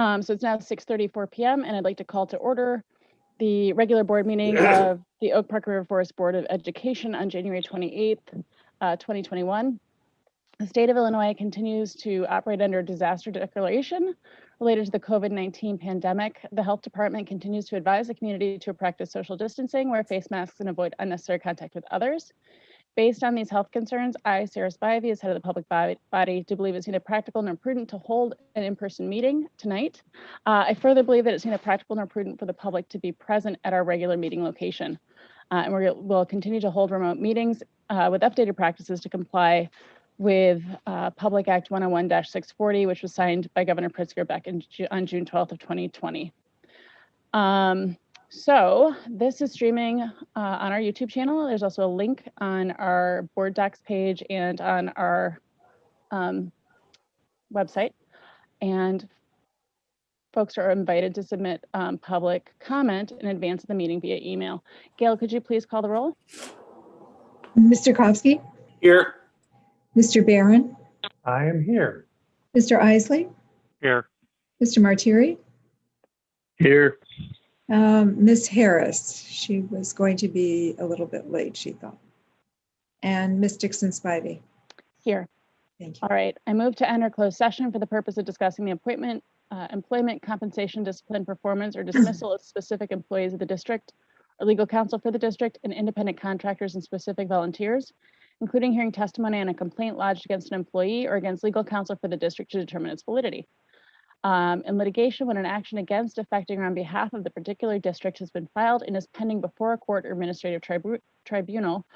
So it's now 6:34 p.m. and I'd like to call to order the regular board meeting of the Oak Park River Forest Board of Education on January 28th, 2021. The state of Illinois continues to operate under a disaster declaration related to the COVID-19 pandemic. The health department continues to advise the community to practice social distancing, wear face masks, and avoid unnecessary contact with others. Based on these health concerns, I, Sarah Spivey, as head of the public body, do believe it's neither practical nor prudent to hold an in-person meeting tonight. I further believe that it's neither practical nor prudent for the public to be present at our regular meeting location. And we'll continue to hold remote meetings with updated practices to comply with Public Act 101-640, which was signed by Governor Pritzker back on June 12th of 2020. So this is streaming on our YouTube channel. There's also a link on our board docs page and on our website. And folks are invited to submit public comment in advance of the meeting via email. Gail, could you please call the roll? Mr. Kofsky? Here. Mr. Barron? I am here. Mr. Isley? Here. Mr. Martiri? Here. Ms. Harris, she was going to be a little bit late, she thought. And Ms. Dixon-Spivey. Here. Thank you. All right, I move to enter closed session for the purpose of discussing the appointment, employment, compensation, discipline, performance, or dismissal of specific employees of the district, or legal counsel for the district, and independent contractors and specific volunteers, including hearing testimony on a complaint lodged against an employee or against legal counsel for the district to determine its validity. In litigation, when an action against, affecting, or on behalf of the particular district has been filed and is pending before a court or administrative tribunal,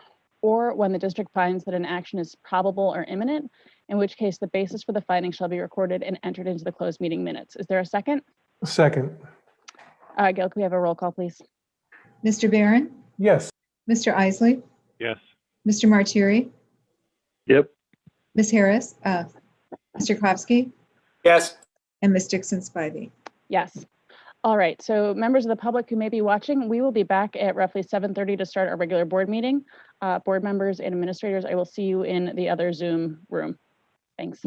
or when the district finds that an action is probable or imminent, in which case the basis for the finding shall be recorded and entered into the closed meeting minutes. Is there a second? Second. Gail, can we have a roll call, please? Mr. Barron? Yes. Mr. Isley? Yes. Mr. Martiri? Yep. Ms. Harris? Mr. Kofsky? Yes. And Ms. Dixon-Spivey. Yes. All right, so members of the public who may be watching, we will be back at roughly 7:30 to start our regular board meeting. Board members and administrators, I will see you in the other Zoom room. Thanks.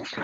Hello?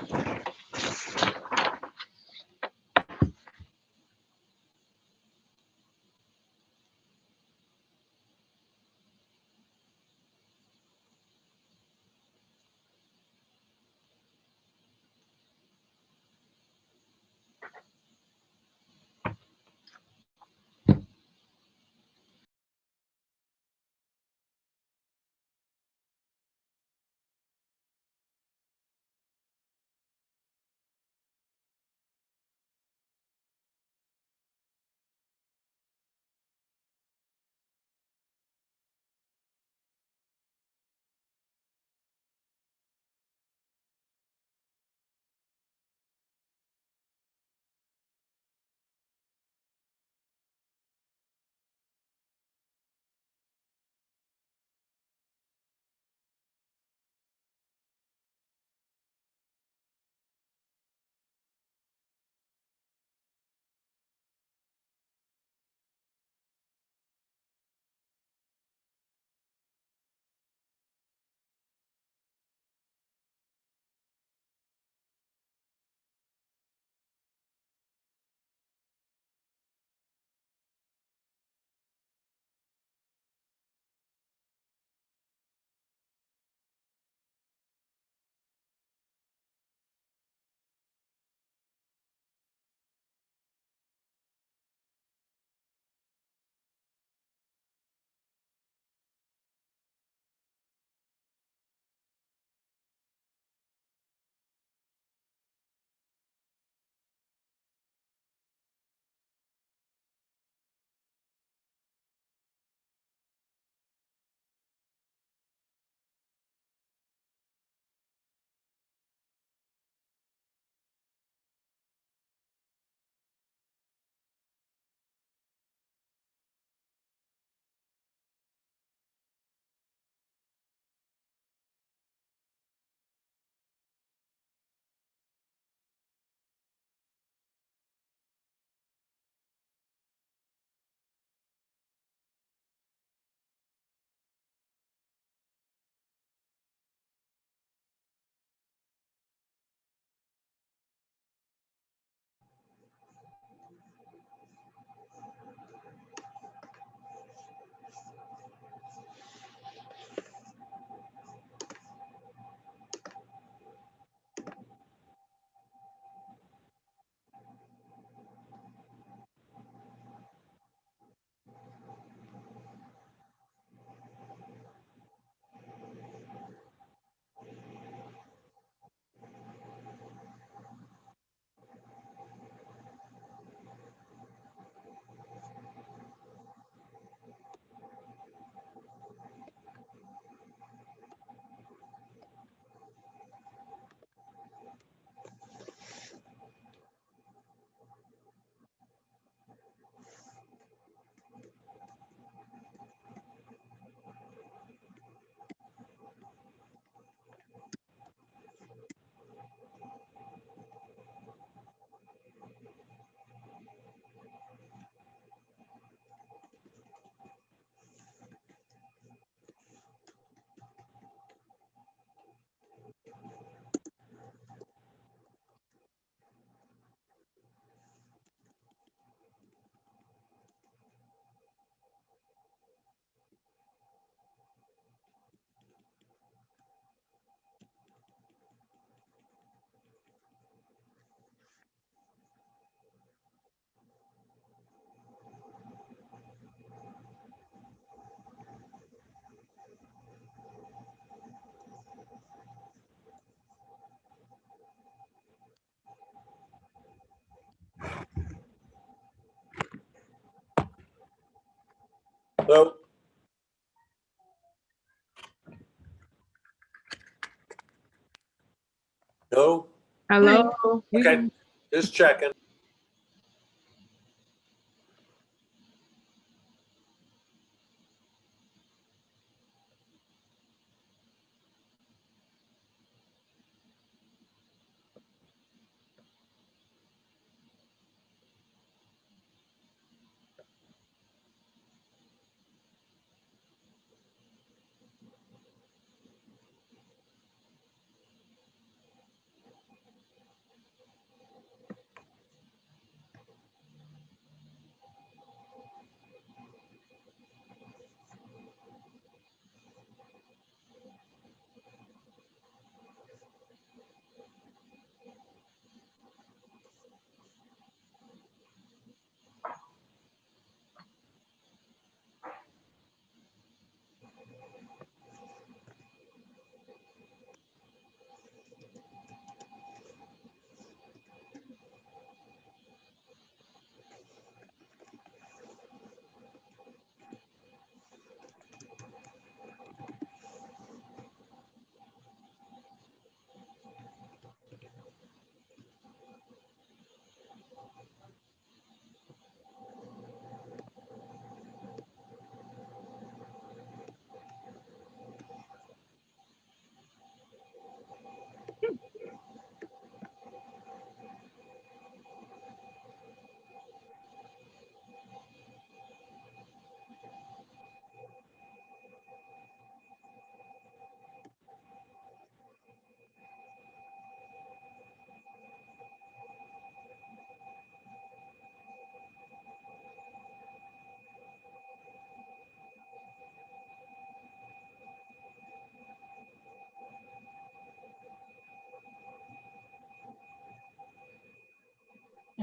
No? Hello. Okay, just checking.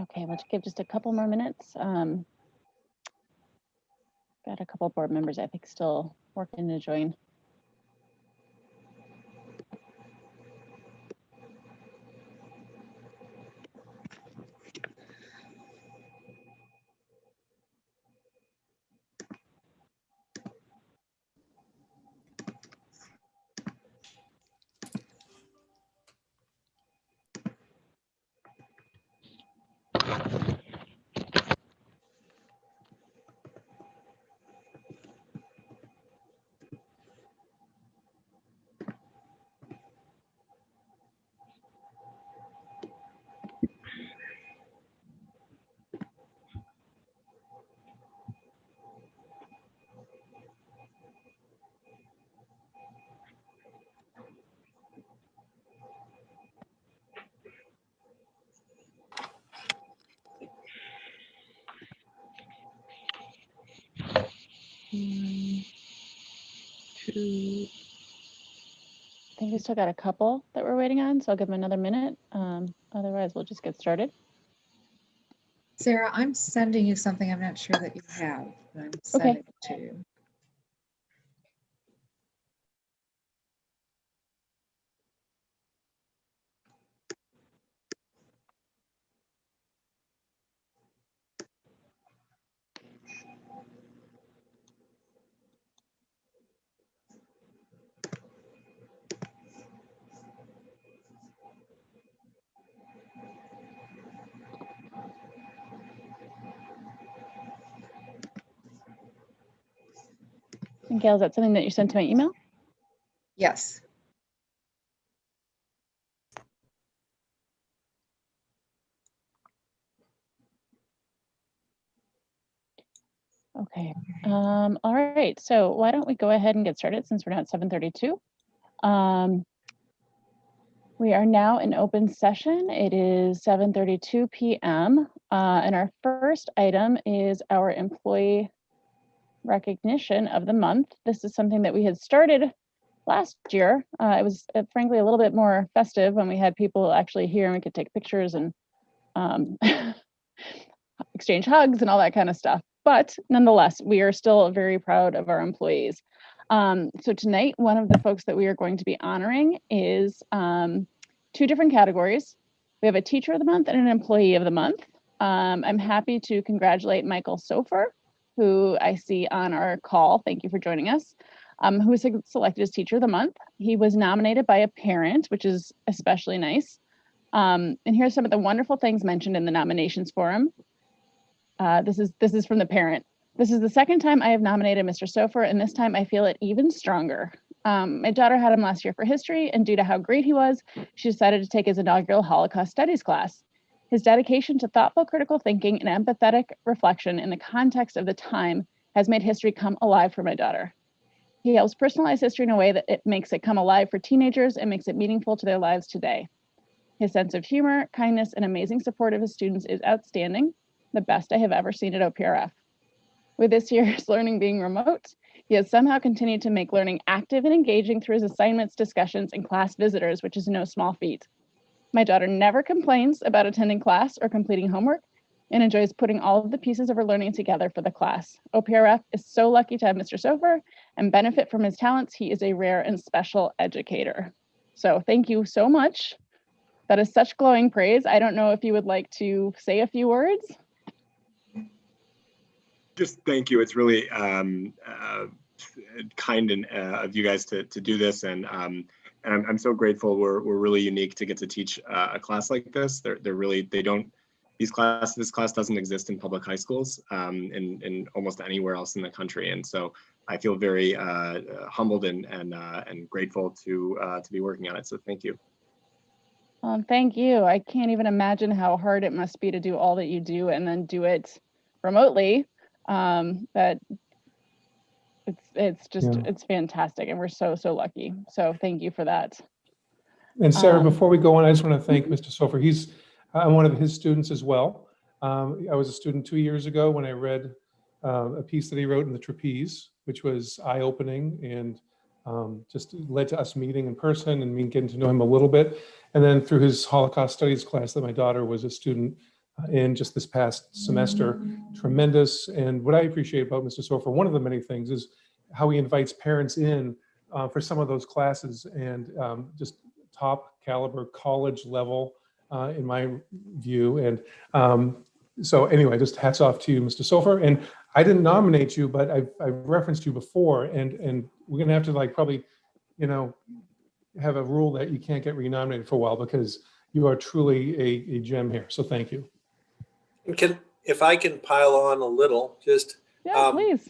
Okay, let's give just a couple more minutes. Got a couple board members, I think, still working to join. I think we still got a couple that we're waiting on, so I'll give them another minute. Otherwise, we'll just get started. Sarah, I'm sending you something I'm not sure that you have, but I'm sending it to you. And Gail, is that something that you sent to my email? Yes. Okay. All right. So why don't we go ahead and get started since we're now at 7:32. We are now in open session. It is 7:32 p.m. And our first item is our employee recognition of the month. This is something that we had started last year. It was frankly a little bit more festive when we had people actually here and we could take pictures and exchange hugs and all that kind of stuff. But nonetheless, we are still very proud of our employees. So tonight, one of the folks that we are going to be honoring is two different categories. We have a teacher of the month and an employee of the month. I'm happy to congratulate Michael Sofer, who I see on our call. Thank you for joining us. Who was selected as teacher of the month. He was nominated by a parent, which is especially nice. And here's some of the wonderful things mentioned in the nominations for him. This is from the parent. This is the second time I have nominated Mr. Sofer, and this time I feel it even stronger. My daughter had him last year for history, and due to how great he was, she decided to take his inaugural Holocaust Studies class. His dedication to thoughtful critical thinking and empathetic reflection in the context of the time has made history come alive for my daughter. He helps personalize history in a way that it makes it come alive for teenagers and makes it meaningful to their lives today. His sense of humor, kindness, and amazing support of his students is outstanding, the best I have ever seen at OPRF. With this year's learning being remote, he has somehow continued to make learning active and engaging through his assignments, discussions, and class visitors, which is no small feat. My daughter never complains about attending class or completing homework and enjoys putting all of the pieces of her learning together for the class. OPRF is so lucky to have Mr. Sofer and benefit from his talents. He is a rare and special educator. So thank you so much. That is such glowing praise. I don't know if you would like to say a few words. Just thank you. It's really kind and of you guys to do this, and I'm so grateful. We're really unique to get to teach a class like this. This class doesn't exist in public high schools in almost anywhere else in the country, and so I feel very humbled and grateful to be working on it. So thank you. Thank you. I can't even imagine how hard it must be to do all that you do and then do it remotely. That it's fantastic, and we're so lucky. So thank you for that. And Sarah, before we go on, I just want to thank Mr. Sofer. I'm one of his students as well. I was a student 2 years ago when I read a piece that he wrote in the Trapeze, which was eye-opening and just led to us meeting in person and me getting to know him a little bit. And then through his Holocaust Studies class that my daughter was a student, in just this past semester. Tremendous. And what I appreciate about Mr. Sofer, one of the many things, is how he invites parents in for some of those classes, and just top caliber college level in my view. And so anyway, just hats off to you, Mr. Sofer. And I didn't nominate you, but I've referenced you before, and we're gonna have to like probably, you know, have a rule that you can't get renominated for a while, because you are truly a gem here. So thank you. If I can pile on a little, just, Yeah, please.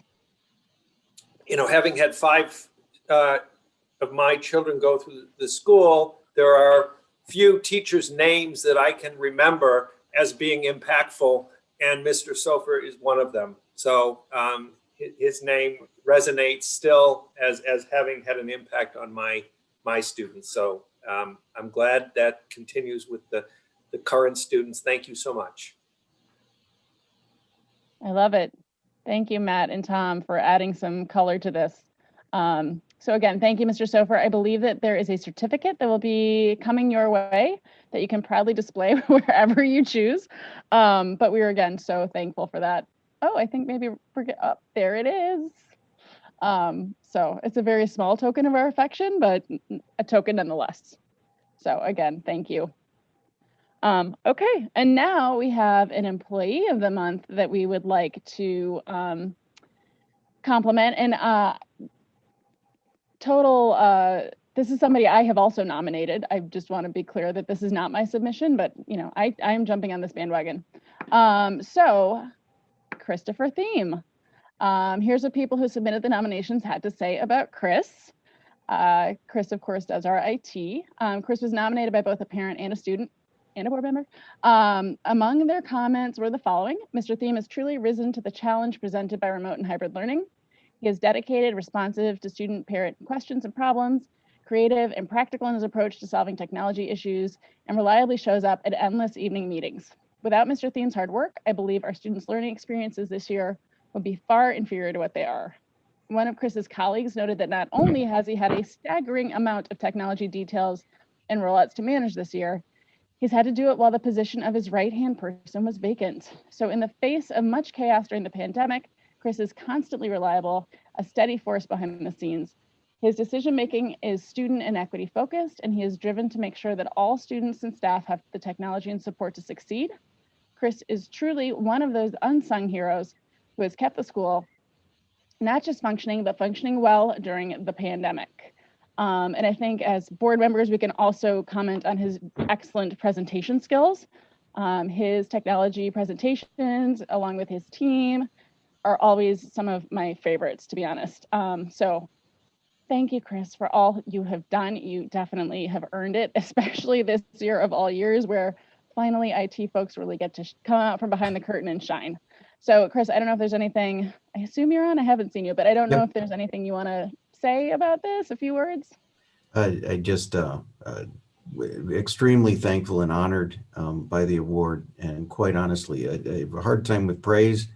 you know, having had 5 of my children go through the school, there are few teachers' names that I can remember as being impactful, and Mr. Sofer is one of them. So his name resonates still as having had an impact on my students. So I'm glad that continues with the current students. Thank you so much. I love it. Thank you, Matt and Tom, for adding some color to this. So again, thank you, Mr. Sofer. I believe that there is a certificate that will be coming your way that you can proudly display wherever you choose. But we are, again, so thankful for that. Oh, I think maybe forget, oh, there it is. So it's a very small token of our affection, but a token nonetheless. So again, thank you. Okay, and now we have an employee of the month that we would like to compliment. And this is somebody I have also nominated. I just want to be clear that this is not my submission, but you know, I am jumping on this bandwagon. So Christopher Thiem. Here's what people who submitted the nominations had to say about Chris. Chris, of course, does our IT. Chris was nominated by both a parent and a student and a board member. Among their comments were the following: Mr. Thiem has truly risen to the challenge presented by remote and hybrid learning. He is dedicated, responsive to student parent questions and problems, creative and practical in his approach to solving technology issues, and reliably shows up at endless evening meetings. Without Mr. Thiem's hard work, I believe our students' learning experiences this year would be far inferior to what they are. One of Chris's colleagues noted that not only has he had a staggering amount of technology details and rollouts to manage this year, he's had to do it while the position of his right-hand person was vacant. So in the face of much chaos during the pandemic, Chris is constantly reliable, a steady force behind the scenes. His decision-making is student and equity focused, and he is driven to make sure that all students and staff have the technology and support to succeed. Chris is truly one of those unsung heroes who has kept the school not just functioning, but functioning well during the pandemic. And I think as board members, we can also comment on his excellent presentation skills. His technology presentations, along with his team, are always some of my favorites, to be honest. So thank you, Chris, for all you have done. You definitely have earned it, especially this year of all years, where finally IT folks really get to come out from behind the curtain and shine. So Chris, I don't know if there's anything, I assume you're on, I haven't seen you, but I don't know if there's anything you want to say about this, a few words. I just extremely thankful and honored by the award, and quite honestly, I have a hard time with praise,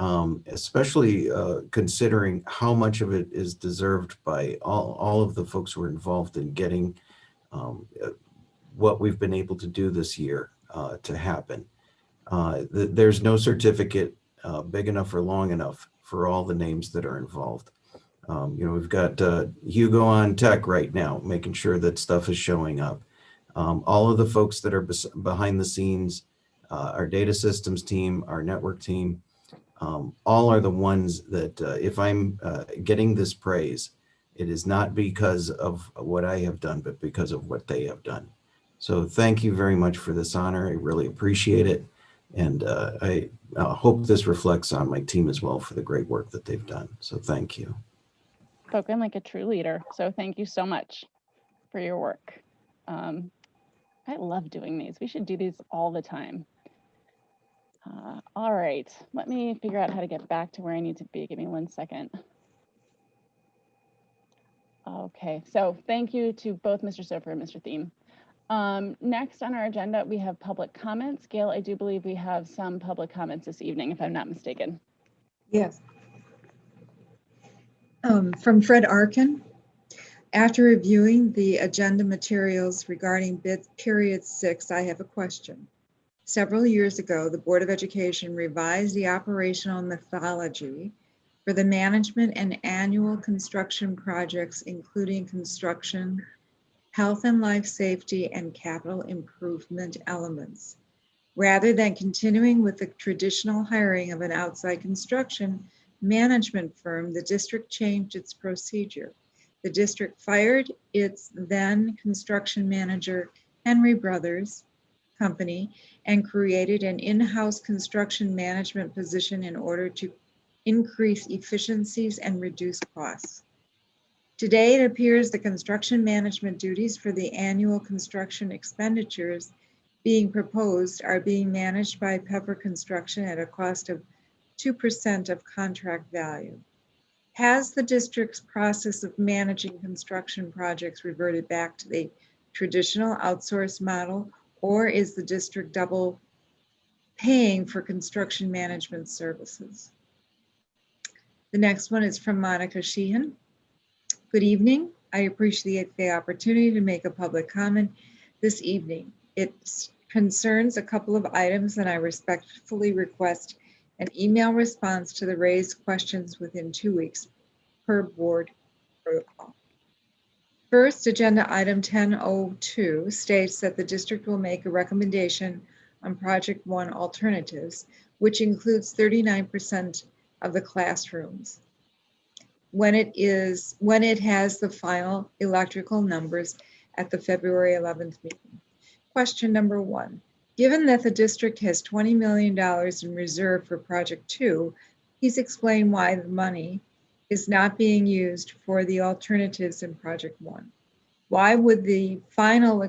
especially considering how much of it is deserved by all of the folks who are involved in getting what we've been able to do this year to happen. There's no certificate big enough or long enough for all the names that are involved. We've got Hugo on tech right now, making sure that stuff is showing up. All of the folks that are behind the scenes, our data systems team, our network team, all are the ones that if I'm getting this praise, it is not because of what I have done, but because of what they have done. So thank you very much for this honor. I really appreciate it. And I hope this reflects on my team as well for the great work that they've done. So thank you. Spoken like a true leader. So thank you so much for your work. I love doing these. We should do these all the time. All right, let me figure out how to get back to where I need to be. Give me 1 second. Okay, so thank you to both Mr. Sofer and Mr. Thiem. Next on our agenda, we have public comments. Gail, I do believe we have some public comments this evening, if I'm not mistaken. Yes. From Fred Arkin. After reviewing the agenda materials regarding bid period 6, I have a question. Several years ago, the Board of Education revised the operational methodology for the management and annual construction projects, including construction, health and life safety, and capital improvement elements. Rather than continuing with the traditional hiring of an outside construction management firm, the district changed its procedure. The district fired its then construction manager, Henry Brothers Company, and created an in-house construction management position in order to increase efficiencies and reduce costs. Today, it appears the construction management duties for the annual construction expenditures being proposed are being managed by Pepper Construction at a cost of 2% of contract value. Has the district's process of managing construction projects reverted back to the traditional outsourced model, or is the district double paying for construction management services? The next one is from Monica Sheehan. Good evening. I appreciate the opportunity to make a public comment this evening. It concerns a couple of items, and I respectfully request an email response to the raised questions within 2 weeks per board protocol. First, agenda item 1002 states that the district will make a recommendation on Project 1 alternatives, which includes 39% of the classrooms, when it has the final electrical numbers at the February 11th meeting. Question number 1, given that the district has $20 million in reserve for Project 2, please explain why the money is not being used for the alternatives in Project 1. Why would the final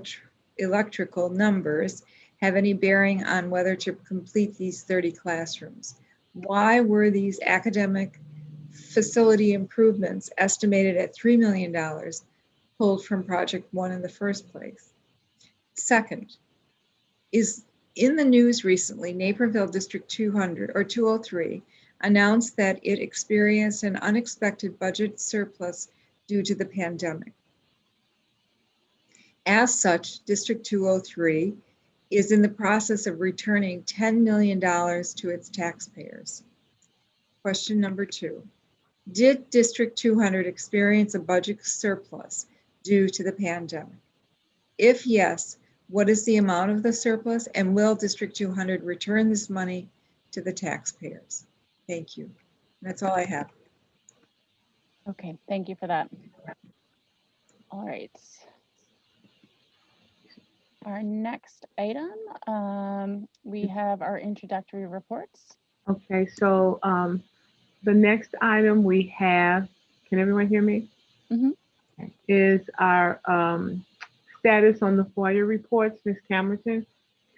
electrical numbers have any bearing on whether to complete these 30 classrooms? Why were these academic facility improvements estimated at $3 million pulled from Project 1 in the first place? Second, is in the news recently, Naperville District 200 or 203 announced that it experienced an unexpected budget surplus due to the pandemic. As such, District 203 is in the process of returning $10 million to its taxpayers. Question number 2, did District 200 experience a budget surplus due to the pandemic? If yes, what is the amount of the surplus, and will District 200 return this money to the taxpayers? Thank you. That's all I have. Okay, thank you for that. All right. Our next item, we have our introductory reports. Okay, so the next item we have, can everyone hear me? Mhm. Okay, is our status on the FOIA reports, Ms. Camerton.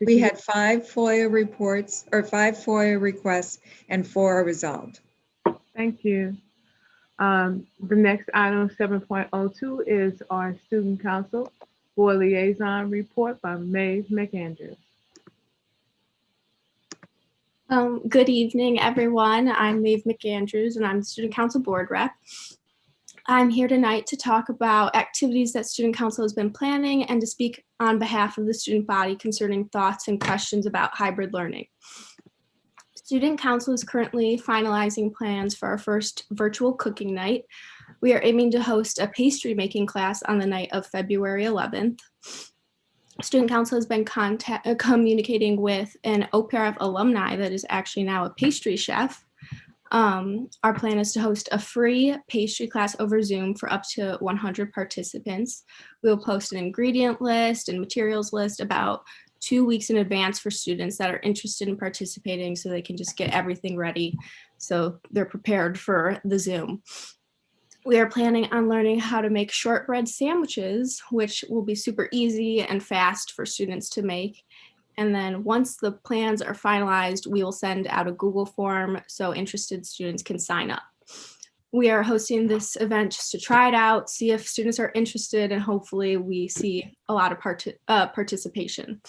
We had 5 FOIA reports, or 5 FOIA requests, and 4 are resolved. Thank you. The next item, 7.02, is our Student Council Board Liaison Report by Maeve McAndrews. Good evening, everyone. I'm Maeve McAndrews, and I'm the Student Council Board Rep. I'm here tonight to talk about activities that Student Council has been planning and to speak on behalf of the student body concerning thoughts and questions about hybrid learning. Student Council is currently finalizing plans for our first virtual cooking night. We are aiming to host a pastry making class on the night of February 11th. Student Council has been communicating with an OPRF alumni that is actually now a pastry chef. Our plan is to host a free pastry class over Zoom for up to 100 participants. We will post an ingredient list and materials list about 2 weeks in advance for students that are interested in participating, so they can just get everything ready so they're prepared for the Zoom. We are planning on learning how to make shortbread sandwiches, which will be super easy and fast for students to make. And then once the plans are finalized, we will send out a Google form so interested students can sign up. We are hosting this event just to try it out, see if students are interested, and hopefully we see a lot of participation.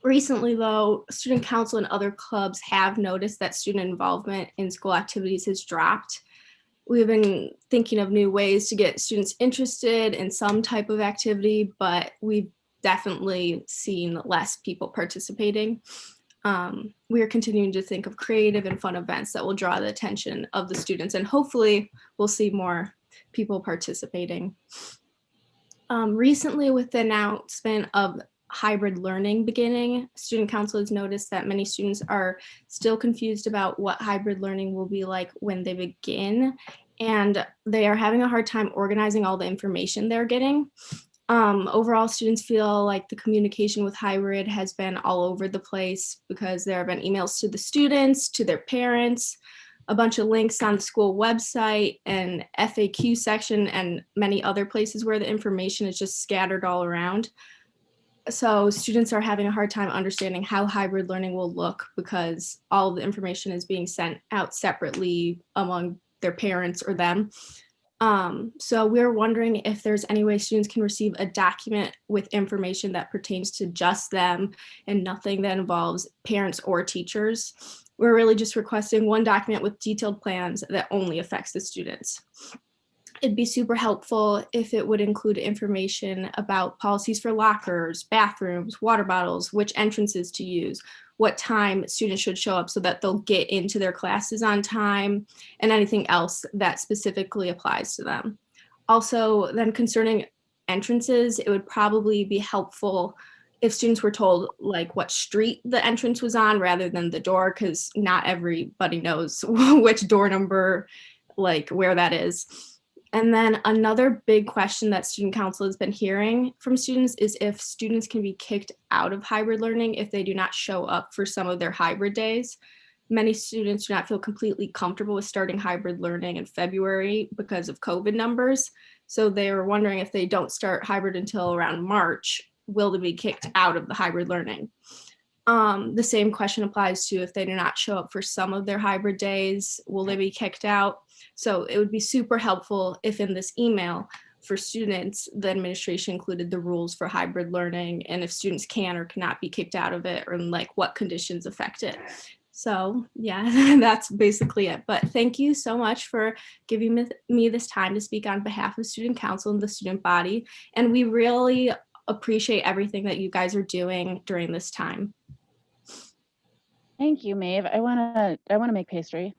Recently, though, Student Council and other clubs have noticed that student involvement in school activities has dropped. We've been thinking of new ways to get students interested in some type of activity, but we've definitely seen less people participating. We are continuing to think of creative and fun events that will draw the attention of the students, and hopefully we'll see more people participating. Recently, with the announcement of hybrid learning beginning, student council has noticed that many students are still confused about what hybrid learning will be like when they begin, and they are having a hard time organizing all the information they're getting. Overall, students feel like the communication with hybrid has been all over the place because there have been emails to the students, to their parents, a bunch of links on the school website and FAQ section, and many other places where the information is just scattered all around. So students are having a hard time understanding how hybrid learning will look because all of the information is being sent out separately among their parents or them. So we're wondering if there's any way students can receive a document with information that pertains to just them and nothing that involves parents or teachers. We're really just requesting one document with detailed plans that only affects the students. It'd be super helpful if it would include information about policies for lockers, bathrooms, water bottles, which entrances to use, what time students should show up so that they'll get into their classes on time, and anything else that specifically applies to them. Also, then concerning entrances, it would probably be helpful if students were told like what street the entrance was on rather than the door, because not everybody knows which door number, like where that is. And then another big question that student council has been hearing from students is if students can be kicked out of hybrid learning if they do not show up for some of their hybrid days. Many students do not feel completely comfortable with starting hybrid learning in February because of COVID numbers. So they are wondering if they don't start hybrid until around March, will they be kicked out of the hybrid learning? The same question applies to if they do not show up for some of their hybrid days, will they be kicked out? So it would be super helpful if in this email for students, the administration included the rules for hybrid learning and if students can or cannot be kicked out of it or like what conditions affect it. So yeah, that's basically it. But thank you so much for giving me this time to speak on behalf of student council and the student body. And we really appreciate everything that you guys are doing during this time. Thank you, Maeve. I wanna make pastry.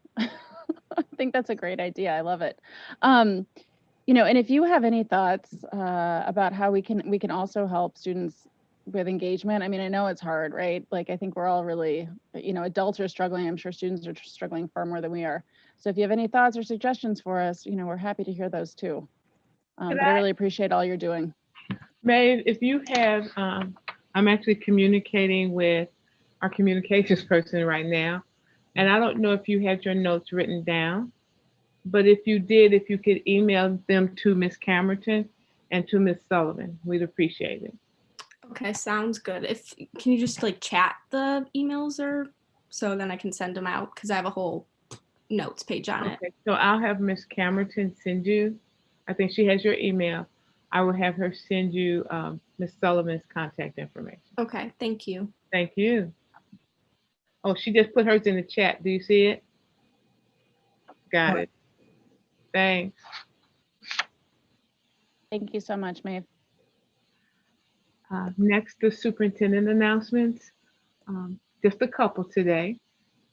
I think that's a great idea. I love it. You know, and if you have any thoughts about how we can also help students with engagement. I mean, I know it's hard, right? Like I think we're all really, you know, adults are struggling. I'm sure students are struggling far more than we are. So if you have any thoughts or suggestions for us, you know, we're happy to hear those too. But I really appreciate all you're doing. Maeve, if you have, I'm actually communicating with our communications person right now. And I don't know if you had your notes written down, but if you did, if you could email them to Ms. Camerton and to Ms. Sullivan, we'd appreciate it. Okay, sounds good. Can you just like chat the emails or so then I can send them out because I have a whole notes page on it. Okay, so I'll have Ms. Camerton send you, I think she has your email. I will have her send you Ms. Sullivan's contact information. Okay, thank you. Thank you. Oh, she just put hers in the chat. Do you see it? Got it. Thanks. Thank you so much, Maeve. Next, the superintendent announcements. Just a couple today.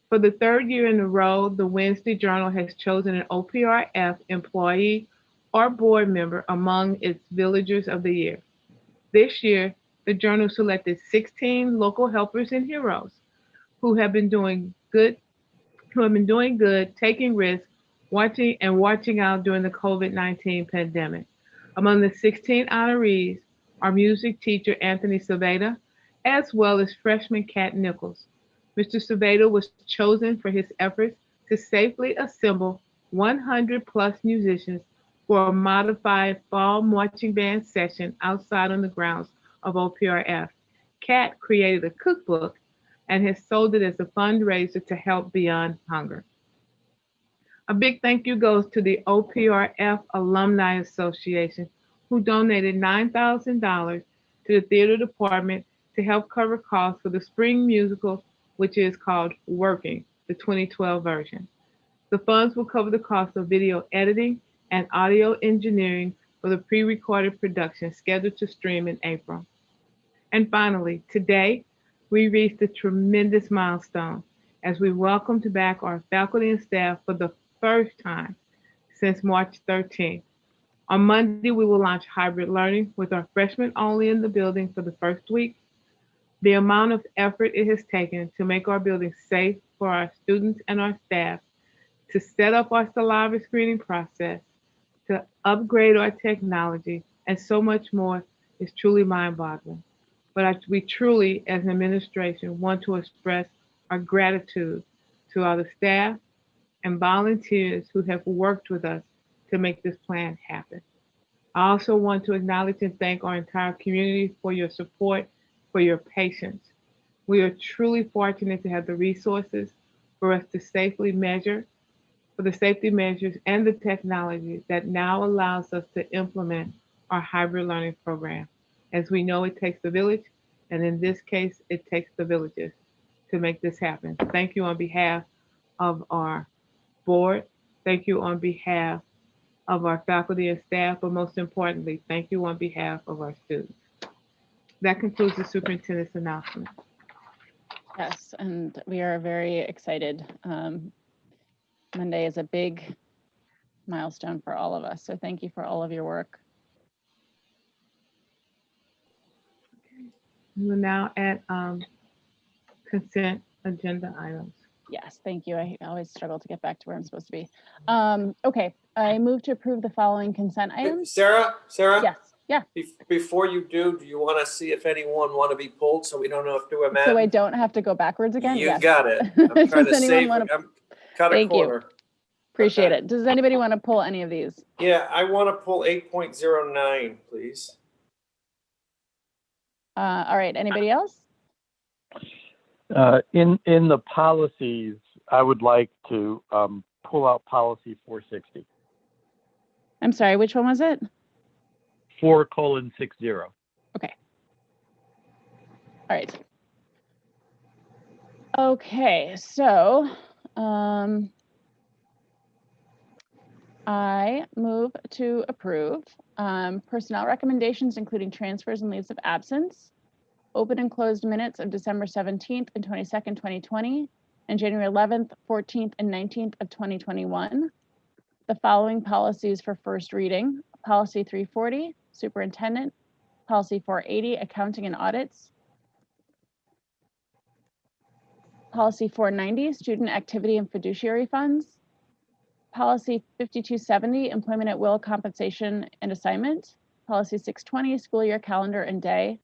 For the third year in a row, the Wednesday Journal has chosen an OPRF employee or board member among its Villagers of the Year. This year, the Journal selected 16 local helpers and heroes who have been doing good, taking risks, watching out during the COVID-19 pandemic. Among the 16 honorees are music teacher Anthony Cerveda, as well as freshman Kat Nichols. Mr. Cerveda was chosen for his efforts to safely assemble 100 plus musicians for a modified fall marching band session outside on the grounds of OPRF. Kat created a cookbook and has sold it as a fundraiser to help Beyond Hunger. A big thank you goes to the OPRF Alumni Association, who donated $9,000 to the theater department to help cover costs for the spring musical, which is called Working, the 2012 version. The funds will cover the cost of video editing and audio engineering for the pre-recorded production scheduled to stream in April. And finally, today, we reached a tremendous milestone as we welcomed back our faculty and staff for the first time since March 13th. On Monday, we will launch hybrid learning with our freshmen only in the building for the first week. The amount of effort it has taken to make our building safe for our students and our staff, to set up our saliva screening process, to upgrade our technology, and so much more is truly mind-boggling. But we truly, as an administration, want to express our gratitude to all the staff and volunteers who have worked with us to make this plan happen. I also want to acknowledge and thank our entire community for your support, for your patience. We are truly fortunate to have the resources for us to safely measure, for the safety measures and the technology that now allows us to implement our hybrid learning program. As we know, it takes a village, and in this case, it takes the villages to make this happen. Thank you on behalf of our board. Thank you on behalf of our faculty and staff, but most importantly, thank you on behalf of our students. That concludes the superintendent's announcement. Yes, and we are very excited. Monday is a big milestone for all of us, so thank you for all of your work. We're now at consent agenda items. Yes, thank you. I always struggle to get back to where I'm supposed to be. Okay, I move to approve the following consent items. Sarah? Yes, yeah. Before you do you want to see if anyone want to be pulled so we don't have to amend? So I don't have to go backwards again? You Yes. got it. I'm trying to Does anyone save, wanna- I'm cut a Thank you. corner. Appreciate Okay. it. Does anybody want to pull any of these? Yeah, I want to pull 8.09, please. All right, anybody else? In the policies, I would like to pull out policy 460. I'm sorry, which one was it? 4:60. Okay. All right. Okay, so I move to approve personnel recommendations, including transfers and leaves of absence, open and closed minutes of December 17th and 22nd, 2020, and January 11th, 14th, and 19th of 2021. The following policies for first reading: Policy 340, Superintendent; Policy 480, Accounting and Audits; Policy 490, Student Activity and Fiduciary Funds; Policy 5270, Employment at Will, Compensation and Assignment; Policy 620, School Year Calendar and Day;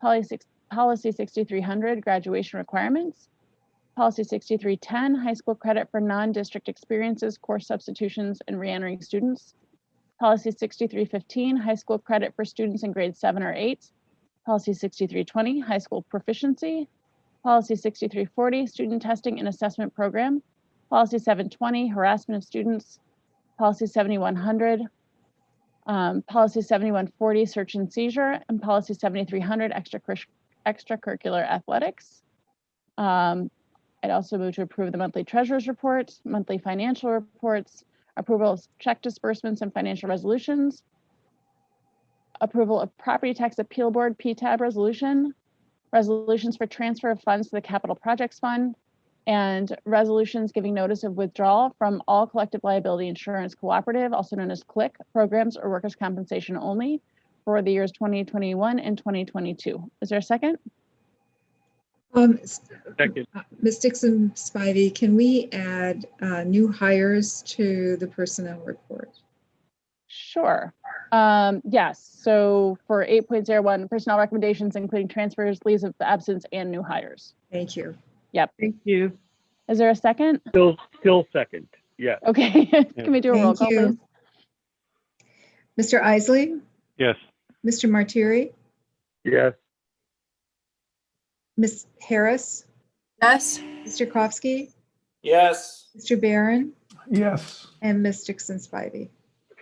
Policy 6300, Graduation Requirements; Policy 6310, High School Credit for Non-District Experiences, Course Substitutions, and Reentering Students; Policy 6315, High School Credit for Students in grades 7 or 8; Policy 6320, High School Proficiency; Policy 6340, Student Testing and Assessment Program; Policy 720, Harassment of Students; Policy 7100, Policy 7140, Search and Seizure; and Policy 7300, Extracurricular Athletics. I'd also move to approve the monthly treasurer's report, monthly financial reports, approval of check disbursements and financial resolutions, approval of property tax appeal board PTAB resolution, resolutions for transfer of funds to the capital projects fund, and resolutions giving notice of withdrawal from all collective liability insurance cooperative, also known as CLIC, programs or workers' compensation only for the years 2021 and 2022. Is there a second? Second. Ms. Dixon-Spivey, can we add new hires to the personnel report? Sure. Yes. So for 8.01, personnel recommendations, including transfers, leaves of absence, and new hires. Thank you. Thank you. Is there a second? Still second. Yes. Okay. Can we do a roll Thank call, you. please? Mr. Isley, Yes. Mr. Martiri, Yes. Ms. Harris, Yes. Mr. Kofsky, Yes. Mr. Barron, Yes. and Ms. Dixon-Spivey.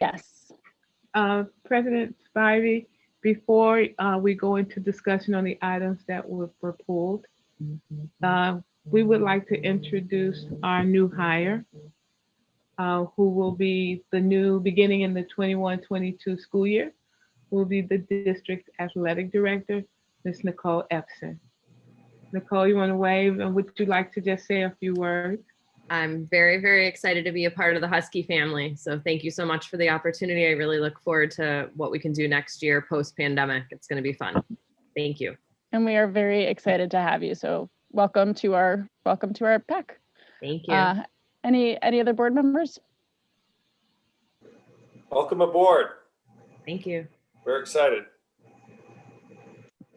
Yes. President Spivey, before we go into discussion on the items that were pulled, we would like to introduce our new hire, who will be the new, beginning in the 21-22 school year, will be the district athletic director, Ms. Nicole Epson. Nicole, you want to wave, and would you like to just say a few words? I'm very, very excited to be a part of the Husky family. So thank you so much for the opportunity. I really look forward to what we can do next year post-pandemic. It's going to be fun. Thank you. And we are very excited to have you. So welcome to our pack. Thank you. Any other board members? Welcome aboard. Thank you. We're excited.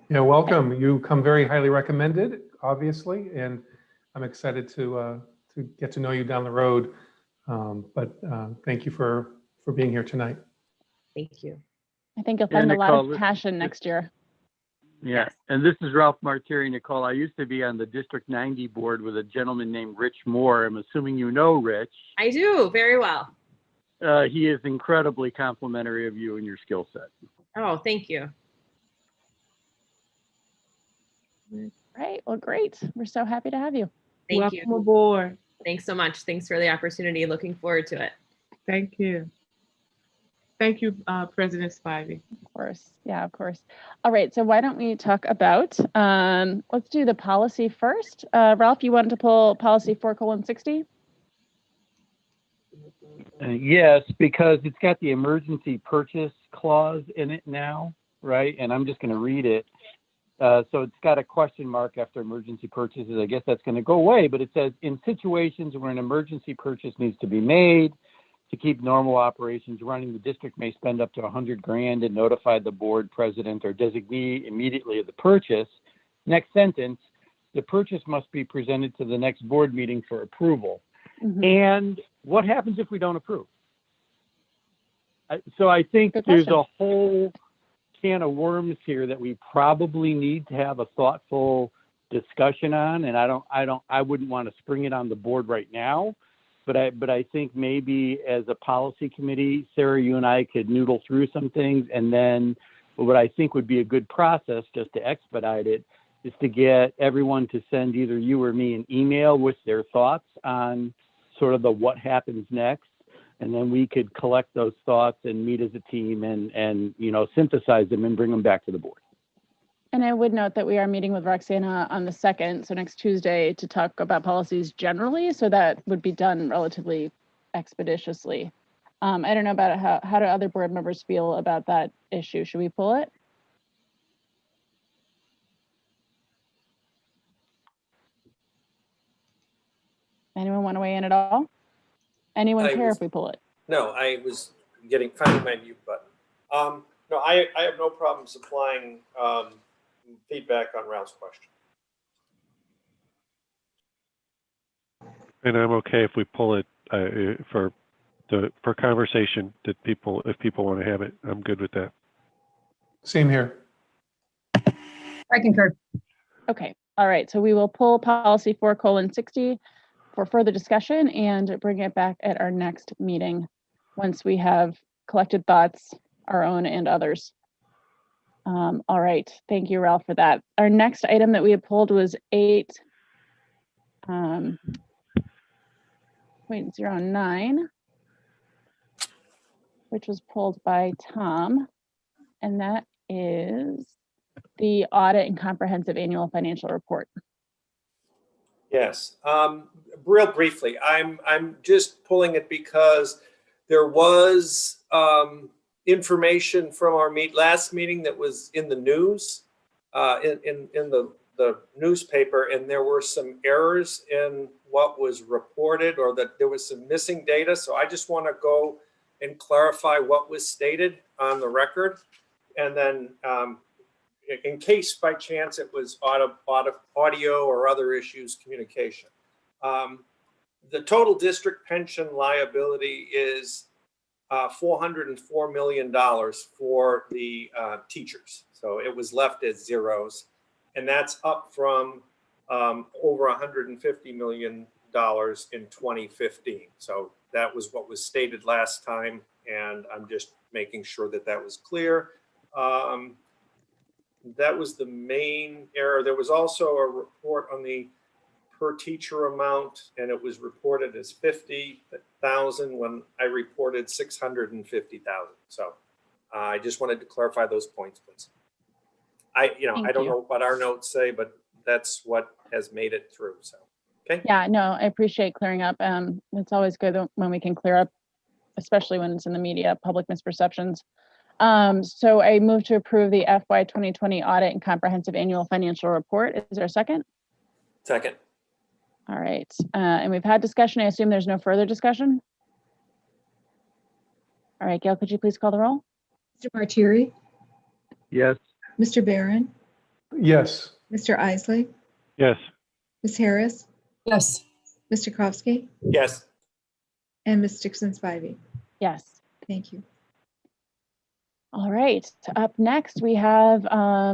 Yeah, welcome. You come very highly recommended, obviously, and I'm excited to get to know you down the road. But thank you for being here tonight. Thank you. I think you'll find a lot Nicole, of passion next year. Yeah, and this is Ralph Martiri, Nicole. I used to be on the District 90 board with a gentleman named Rich Moore. I'm assuming you know Rich. I do very well. He is incredibly complimentary of you and your skill set. Oh, thank you. Right. Well, great. We're so happy to have you. Thank Welcome you. aboard. Thanks so much. Thanks for the opportunity. Looking forward to it. Thank you. Thank you, President Spivey. Of course. Yeah, of course. All right. So why don't we talk about, let's do the policy first. Ralph, you wanted to pull policy 4:60? Yes, because it's got the emergency purchase clause in it now, right? And I'm just going to read it. So it's got a question mark after emergency purchases. I guess that's going to go away, but it says in situations where an emergency purchase needs to be made to keep normal operations running, the district may spend up to $100,000 and notify the board president or designee immediately of the purchase. Next sentence, the purchase must be presented to the next board meeting for approval. Mm-hmm. And what happens if we don't approve? So I think Good there's question. a whole can of worms here that we probably need to have a thoughtful discussion on. And I wouldn't want to spring it on the board right now, but I think maybe as a policy committee, Sarah, you and I could noodle through some things. And then what I think would be a good process just to expedite it is to get everyone to send either you or me an email with their thoughts on sort of the what happens next. And then we could collect those thoughts and meet as a team and synthesize them and bring them back to the board. And I would note that we are meeting with Roxana on the 2nd, so next Tuesday, to talk about policies generally. So that would be done relatively expeditiously. I don't know about how do other board members feel about that issue? Should we pull it? Anyone want to weigh in at all? Anyone care if we pull it? No, I was finding my mute button. No, I have no problem supplying feedback on Ralph's question. And I'm okay if we pull it for conversation that if people want to have it. I'm good with that. Same here. I concur. Okay. All right. So we will pull policy 4:60 for further discussion and bring it back at our next meeting once we have collected thoughts, our own and others. All right. Thank you, Ralph, for that. Our next item that we had pulled was 8.09, which was pulled by Tom, and that is the audit and comprehensive annual financial report. Yes, real briefly, I'm just pulling it because there was information from our last meeting that was in the news, in the newspaper, and there were some errors in what was reported, or that there was some missing data. So I just want to go and clarify what was stated on the record, and then in case by chance it was audio or other issues, communication. The total district pension liability is $404 million for the teachers. So it was left as zeros, and that's up from over $150 million in 2015. So that was what was stated last time, and I'm just making sure that that was clear. That was the main error. There was also a report on the per teacher amount, and it was reported as 50,000 when I reported 650,000. So I just wanted to clarify those points, please. I Thank don't you. know what our notes say, but that's what has made it through. So, okay. Yeah, no, I appreciate clearing up. It's always good when we can clear up, especially when it's in the media, public misperceptions. So I move to approve the FY 2020 audit and comprehensive annual financial report. Is there a second? Second. All right. And we've had discussion. I assume there's no further discussion. All right, Gail, could you please call the roll? Mr. Martieri, Yes. Mr. Barron, Yes. Mr. Isley, Yes. Ms. Harris, Yes. Mr. Kowski, Yes. and Ms. Dixon Spivey. Yes. Thank you. All right. Up next, we have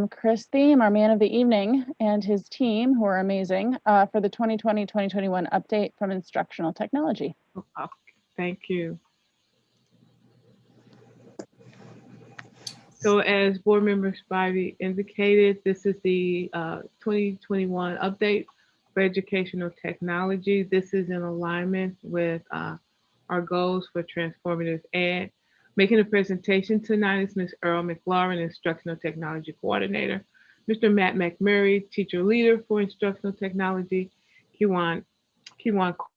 Chris Thiem, our man of the evening, and his team, who are amazing, for the 2020-2021 update from Instructional Technology. Okay, thank you. So as Board Member Spivey indicated, this is the 2021 update for educational technology. This is in alignment with our goals for transformative ed. Making a presentation tonight is Ms. Earl McLaurin, Instructional Technology Coordinator, Mr. Matt McMurray, Teacher Leader for Instructional Technology, Kiwan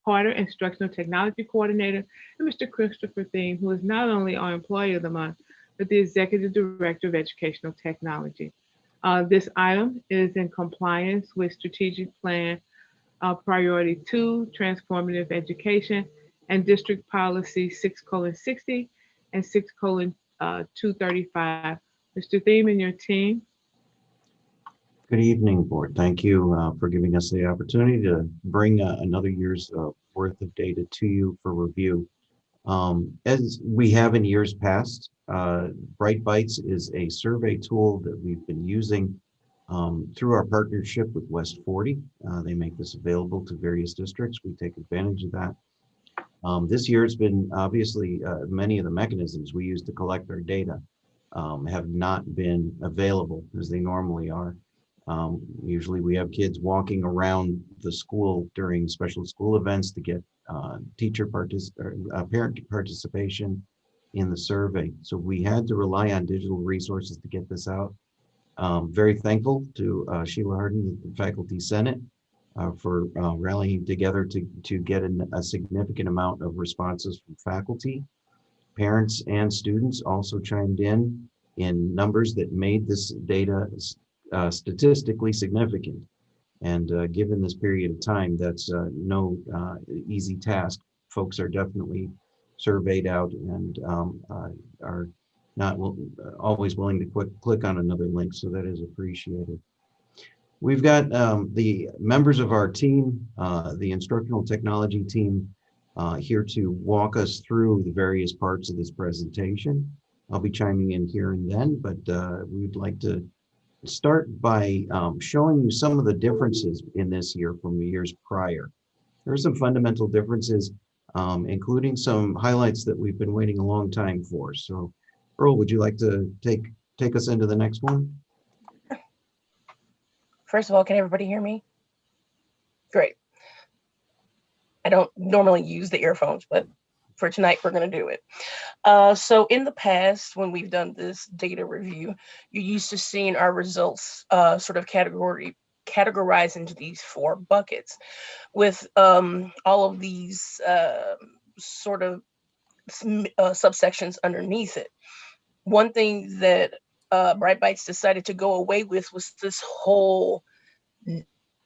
Carter, Instructional Technology Coordinator, and Mr. Christopher Thiem, who is not only our Employee of the Month, but the Executive Director of Educational Technology. This item is in compliance with Strategic Plan Priority 2, Transformative Education, and District Policy 6:60 and 6:235. Mr. Thiem and your team. Good evening, Board. Thank you for giving us the opportunity to bring another year's worth of data to you for review. As we have in years past, Bright Bites is a survey tool that we've been using through our partnership with West 40. They make this available to various districts. We take advantage of that. This year it's been obviously many of the mechanisms we use to collect our data have not been available as they normally are. Usually we have kids walking around the school during special school events to get parent participation in the survey. So we had to rely on digital resources to get this out. Very thankful to Sheila Harden, the Faculty Senate, for rallying together to get a significant amount of responses from faculty. Parents and students also chimed in numbers that made this data statistically significant. And given this period of time, that's no easy task. Folks are definitely surveyed out and are not always willing to click on another link, so that is appreciated. We've got the members of our team, the instructional technology team, here to walk us through the various parts of this presentation. I'll be chiming in here and then, but we'd like to start by showing you some of the differences in this year from years prior. There are some fundamental differences, including some highlights that we've been waiting a long time for. So, Earl, would you like to take us into the next one? First of all, can everybody hear me? Great. I don't normally use the earphones, but for tonight, we're going to do it. So in the past, when we've done this data review, you're used to seeing our results sort of categorized into these 4 buckets with all of these sort of subsections underneath it. One thing that Bright Bites decided to go away with was this whole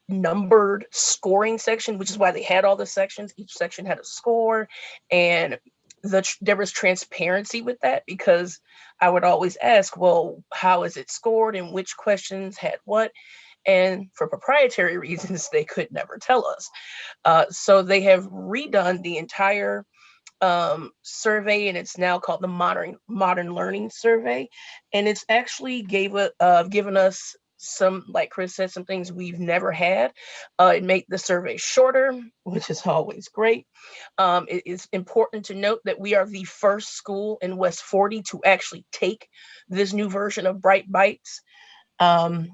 numbered scoring section, which is why they had all the sections. Each section had a score, and there was transparency with that, because I would always ask, well, how is it scored and which questions had what? And for proprietary reasons, they could never tell us. So they have redone the entire survey, and it's now called the Modern Learning Survey. And it's actually given us some, like Chris said, some things we've never had. It made the survey shorter, which is always great. It is important to note that we are the first school in West 40 to actually take this new version of Bright Bites, and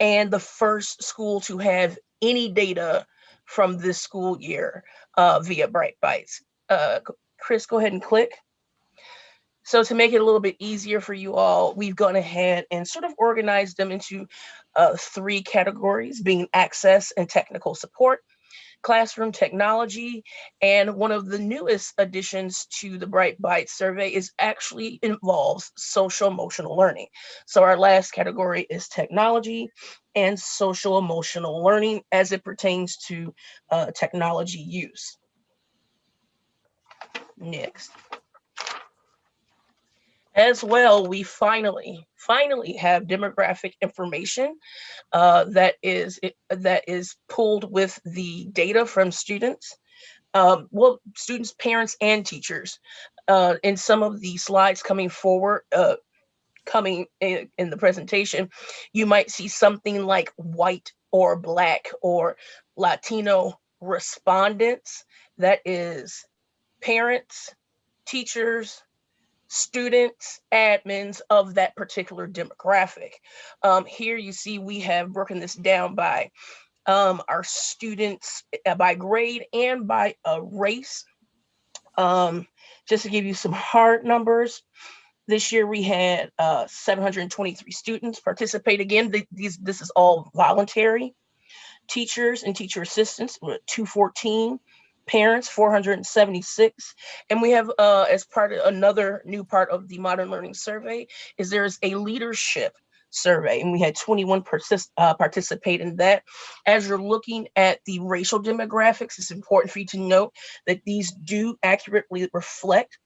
the first school to have any data from this school year via Bright Bites. Chris, go ahead and click. So to make it a little bit easier for you all, we've gone ahead and sort of organized them into 3 categories, being access and technical support, classroom technology, and one of the newest additions to the Bright Bites survey is actually involves social emotional learning. So our last category is technology and social emotional learning as it pertains to technology use. Next. As well, we finally have demographic information that is pulled with the data from students. Well, students, parents, and teachers. In some of the slides coming forward, coming in the presentation, you might see something like white or Black or Latino respondents. That is parents, teachers, students, admins of that particular demographic. Here you see we have broken this down by our students by grade and by race. Just to give you some hard numbers, this year we had 723 students participate. Again, this is all voluntary. Teachers and teacher assistants were 214. Parents 476, and we have as part of another new part of the Modern Learning Survey is there is a leadership survey, and we had 21 participate in that. As you're looking at the racial demographics, it's important for you to note that these do accurately reflect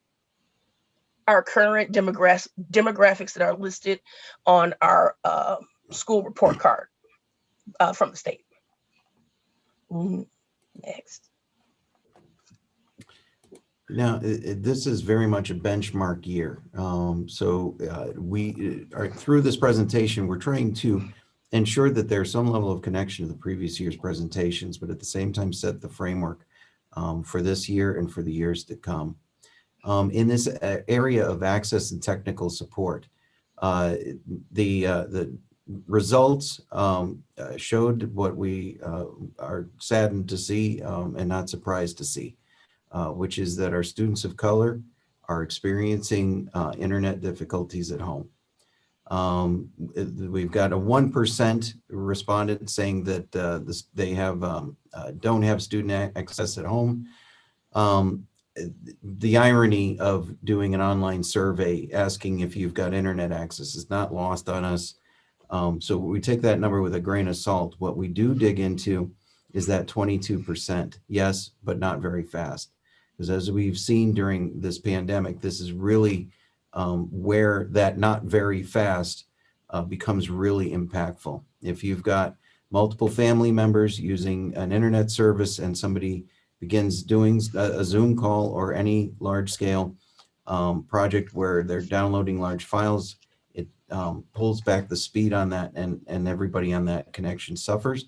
our current demographics that are listed on our school report card from the state. Next. Now, this is very much a benchmark year. We are through this presentation, we're trying to ensure that there's some level of connection to the previous year's presentations, but at the same time set the framework for this year and for the years to come. In this area of access and technical support, the results showed what we are saddened to see and not surprised to see. Which is that our students of color are experiencing internet difficulties at home. We've got a 1% respondent saying that they have don't have student access at home. The irony of doing an online survey asking if you've got internet access is not lost on us. So we take that number with a grain of salt. What we do dig into is that 22%. Yes, but not very fast. Because as we've seen during this pandemic, this is really where that not very fast becomes really impactful. If you've got multiple family members using an internet service and somebody begins doing a Zoom call or any large scale project where they're downloading large files, it pulls back the speed on that and everybody on that connection suffers.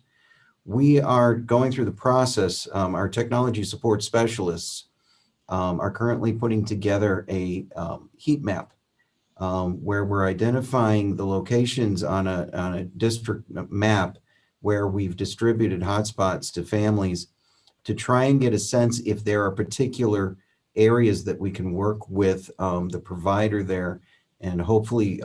We are going through the process. Our technology support specialists are currently putting together a heat map where we're identifying the locations on a district map where we've distributed hotspots to families to try and get a sense if there are particular areas that we can work with the provider there and hopefully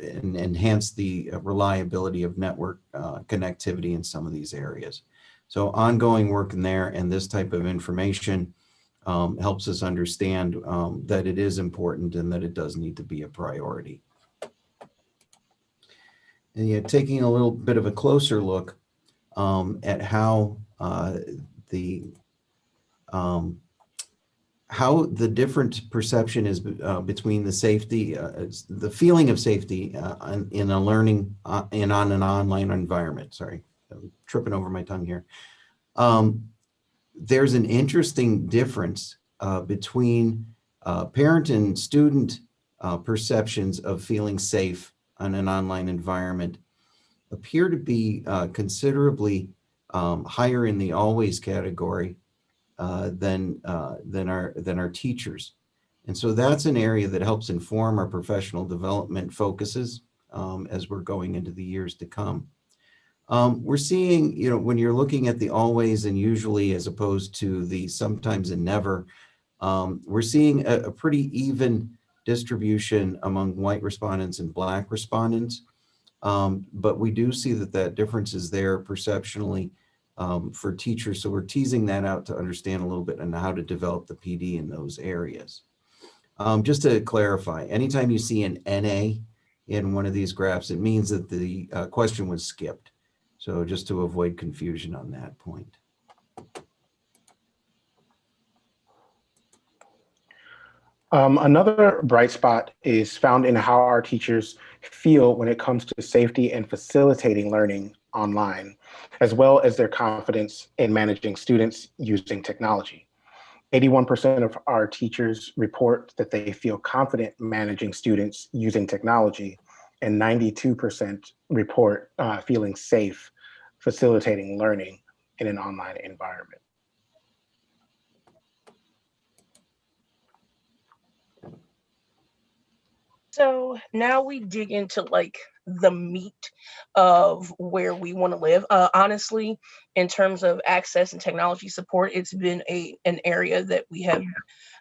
enhance the reliability of network connectivity in some of these areas. So ongoing work in there, and this type of information helps us understand that it is important and that it does need to be a priority. And taking a little bit of a closer look at how the different perception is between the safety, the feeling of safety in a learning and on an online environment. Sorry, I'm tripping over my tongue here. There's an interesting difference between parent and student perceptions of feeling safe on an online environment appear to be considerably higher in the always category than our teachers. And so that's an area that helps inform our professional development focuses as we're going into the years to come. We're seeing, when you're looking at the always and usually as opposed to the sometimes and never, we're seeing a pretty even distribution among white respondents and Black respondents. But we do see that difference is there perceptually for teachers. So we're teasing that out to understand a little bit on how to develop the PD in those areas. Just to clarify, anytime you see an NA in one of these graphs, it means that the question was skipped. So just to avoid confusion on that point. Another bright spot is found in how our teachers feel when it comes to safety and facilitating learning online, as well as their confidence in managing students using technology. 81% of our teachers report that they feel confident managing students using technology, and 92% report feeling safe facilitating learning in an online environment. So now we dig into like the meat of where we want to live. Honestly, in terms of access and technology support, it's been an area that we have,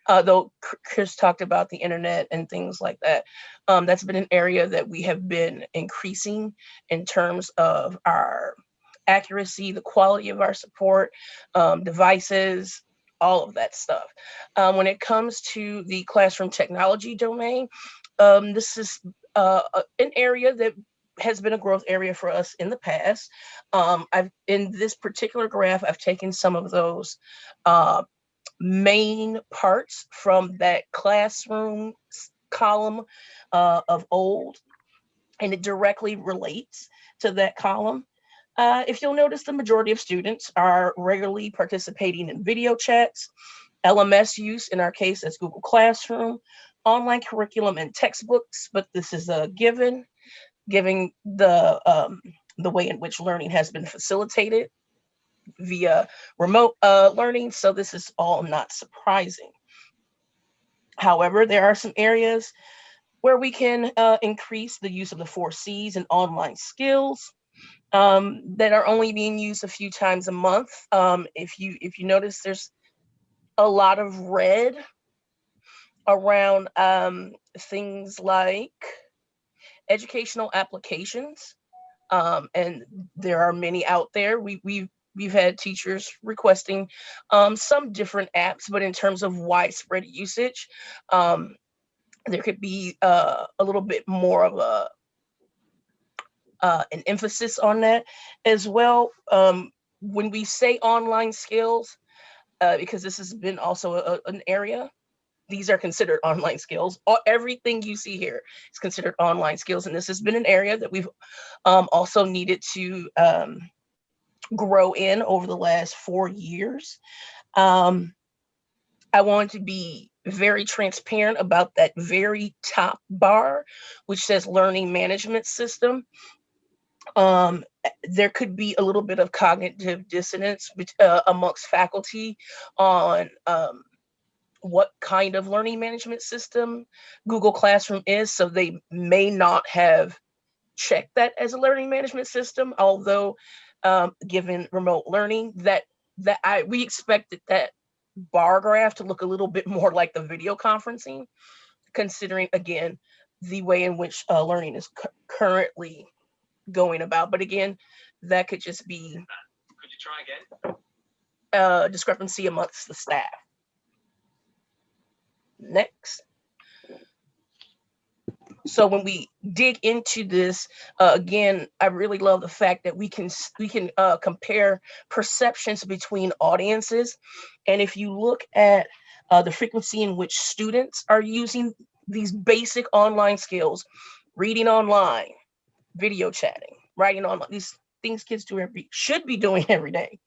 though Chris talked about the internet and things like that, that's been an area that we have been increasing in terms of our accuracy, the quality of our support, devices, all of that stuff. When it comes to the classroom technology domain, this is an area that has been a growth area for us in the past. In this particular graph, I've taken some of those main parts from that classroom column of old, and it directly relates to that column. If you'll notice, the majority of students are regularly participating in video chats, LMS use, in our case, as Google Classroom, online curriculum and textbooks, but this is a given the way in which learning has been facilitated via remote learning. So this is all not surprising. However, there are some areas where we can increase the use of the 4 C's and online skills that are only being used a few times a month. If you notice, there's a lot of red around things like educational applications, and there are many out there. We've had teachers requesting some different apps, but in terms of widespread usage, there could be a little bit more of an emphasis on that as well. When we say online skills, because this has been also an area, these are considered online skills. Everything you see here is considered online skills. And this has been an area that we've also needed to grow in over the last 4 years. I want to be very transparent about that very top bar, which says learning management system. There could be a little bit of cognitive dissonance amongst faculty on what kind of learning management system Google Classroom is. So they may not have checked that as a learning management system, although given remote learning, we expected that bar graph to look a little bit more like the video conferencing, considering, again, the way in which learning is currently going about. But again, that could just be, could you try again? Discrepancy amongst the staff. Next. So when we dig into this, again, I really love the fact that we can compare perceptions between audiences. And if you look at the frequency in which students are using these basic online skills, reading online, video chatting, writing online, these things kids should be doing every day.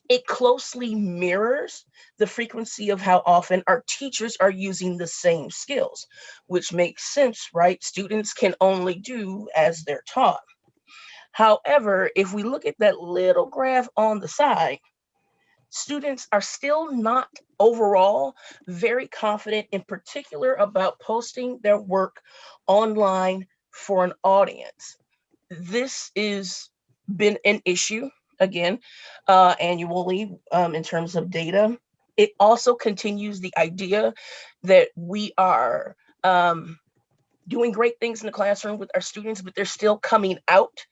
It closely mirrors the frequency of how often our teachers are using the same skills, which makes sense, right? Students can only do as they're taught. However, if we look at that little graph on the side, students are still not overall very confident, in particular about posting their work online for an audience. This has been an issue, again, annually, in terms of data. it also continues the idea that we are doing great things in the classroom with our students, but they're still coming out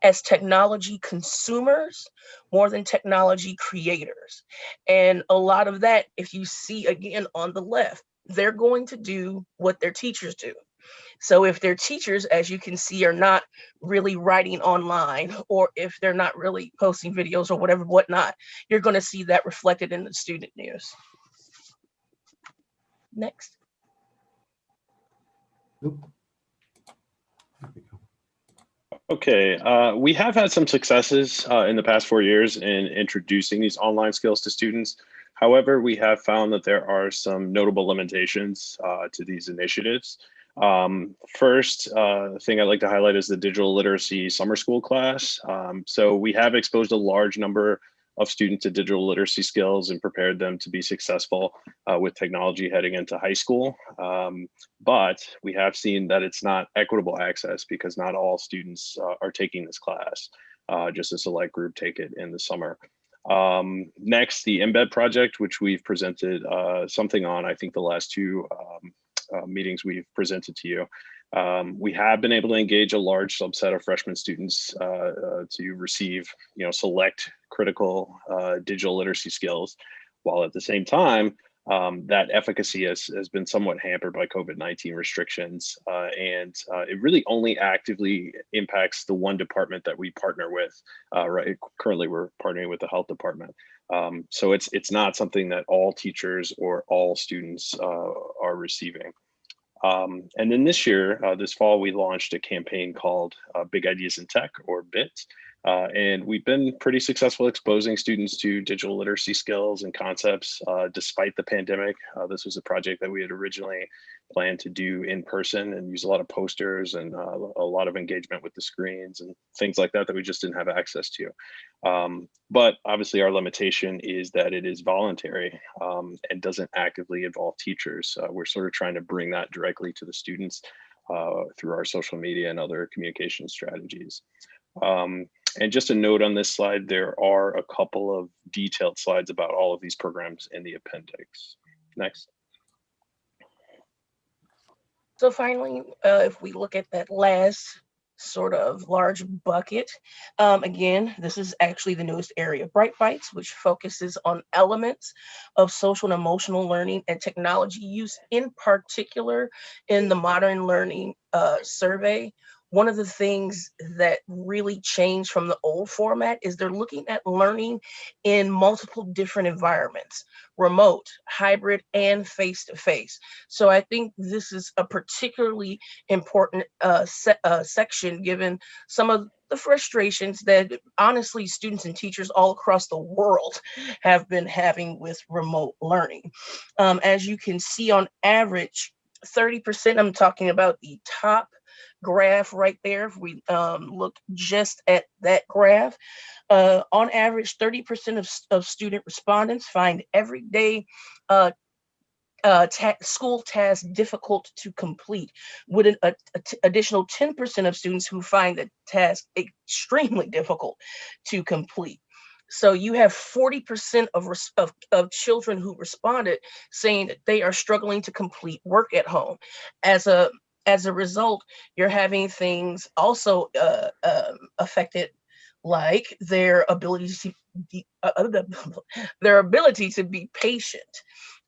as technology consumers more than technology creators. And a lot of that, if you see again on the left, they're going to do what their teachers do. So if their teachers, as you can see, are not really writing online, or if they're not really posting videos or whatever, whatnot, you're going to see that reflected in the student news. Next. Okay, we have had some successes in the past 4 years in introducing these online skills to students. However, we have found that there are some notable limitations to these initiatives. First thing I'd like to highlight is the digital literacy summer school class. So we have exposed a large number of students to digital literacy skills and prepared them to be successful with technology heading into high school. But we have seen that it's not equitable access because not all students are taking this class, just a select group take it in the summer. Next, the Embed Project, which we've presented something on, I think the last two meetings we've presented to you. We have been able to engage a large subset of freshman students to receive, select critical digital literacy skills, while at the same time, that efficacy has been somewhat hampered by COVID-19 restrictions. And it really only actively impacts the one department that we partner with. Right, currently we're partnering with the health department. So it's not something that all teachers or all students are receiving. And then this year, this fall, we launched a campaign called Big Ideas in Tech, or BIT. And we've been pretty successful exposing students to digital literacy skills and concepts despite the pandemic. This was a project that we had originally planned to do in person and use a lot of posters and a lot of engagement with the screens and things like that we just didn't have access to. But obviously our limitation is that it is voluntary and doesn't actively involve teachers. We're sort of trying to bring that directly to the students through our social media and other communication strategies. And just a note on this slide, there are a couple of detailed slides about all of these programs in the appendix. Next. So finally, if we look at that last sort of large bucket, again, this is actually the newest area, Bright Bites, which focuses on elements of social and emotional learning and technology use, in particular in the Modern Learning survey. One of the things that really changed from the old format is they're looking at learning in multiple different environments, remote, hybrid, and face-to-face. So I think this is a particularly important section, given some of the frustrations that honestly students and teachers all across the world have been having with remote learning. As you can see, on average, 30%, I'm talking about the top graph right there. If we look just at that graph, on average, 30% of student respondents find everyday school tasks difficult to complete, with an additional 10% of students who find the task extremely difficult to complete. So you have 40% of children who responded saying that they are struggling to complete work at home. As a result, you're having things also affected, like their ability to be patient.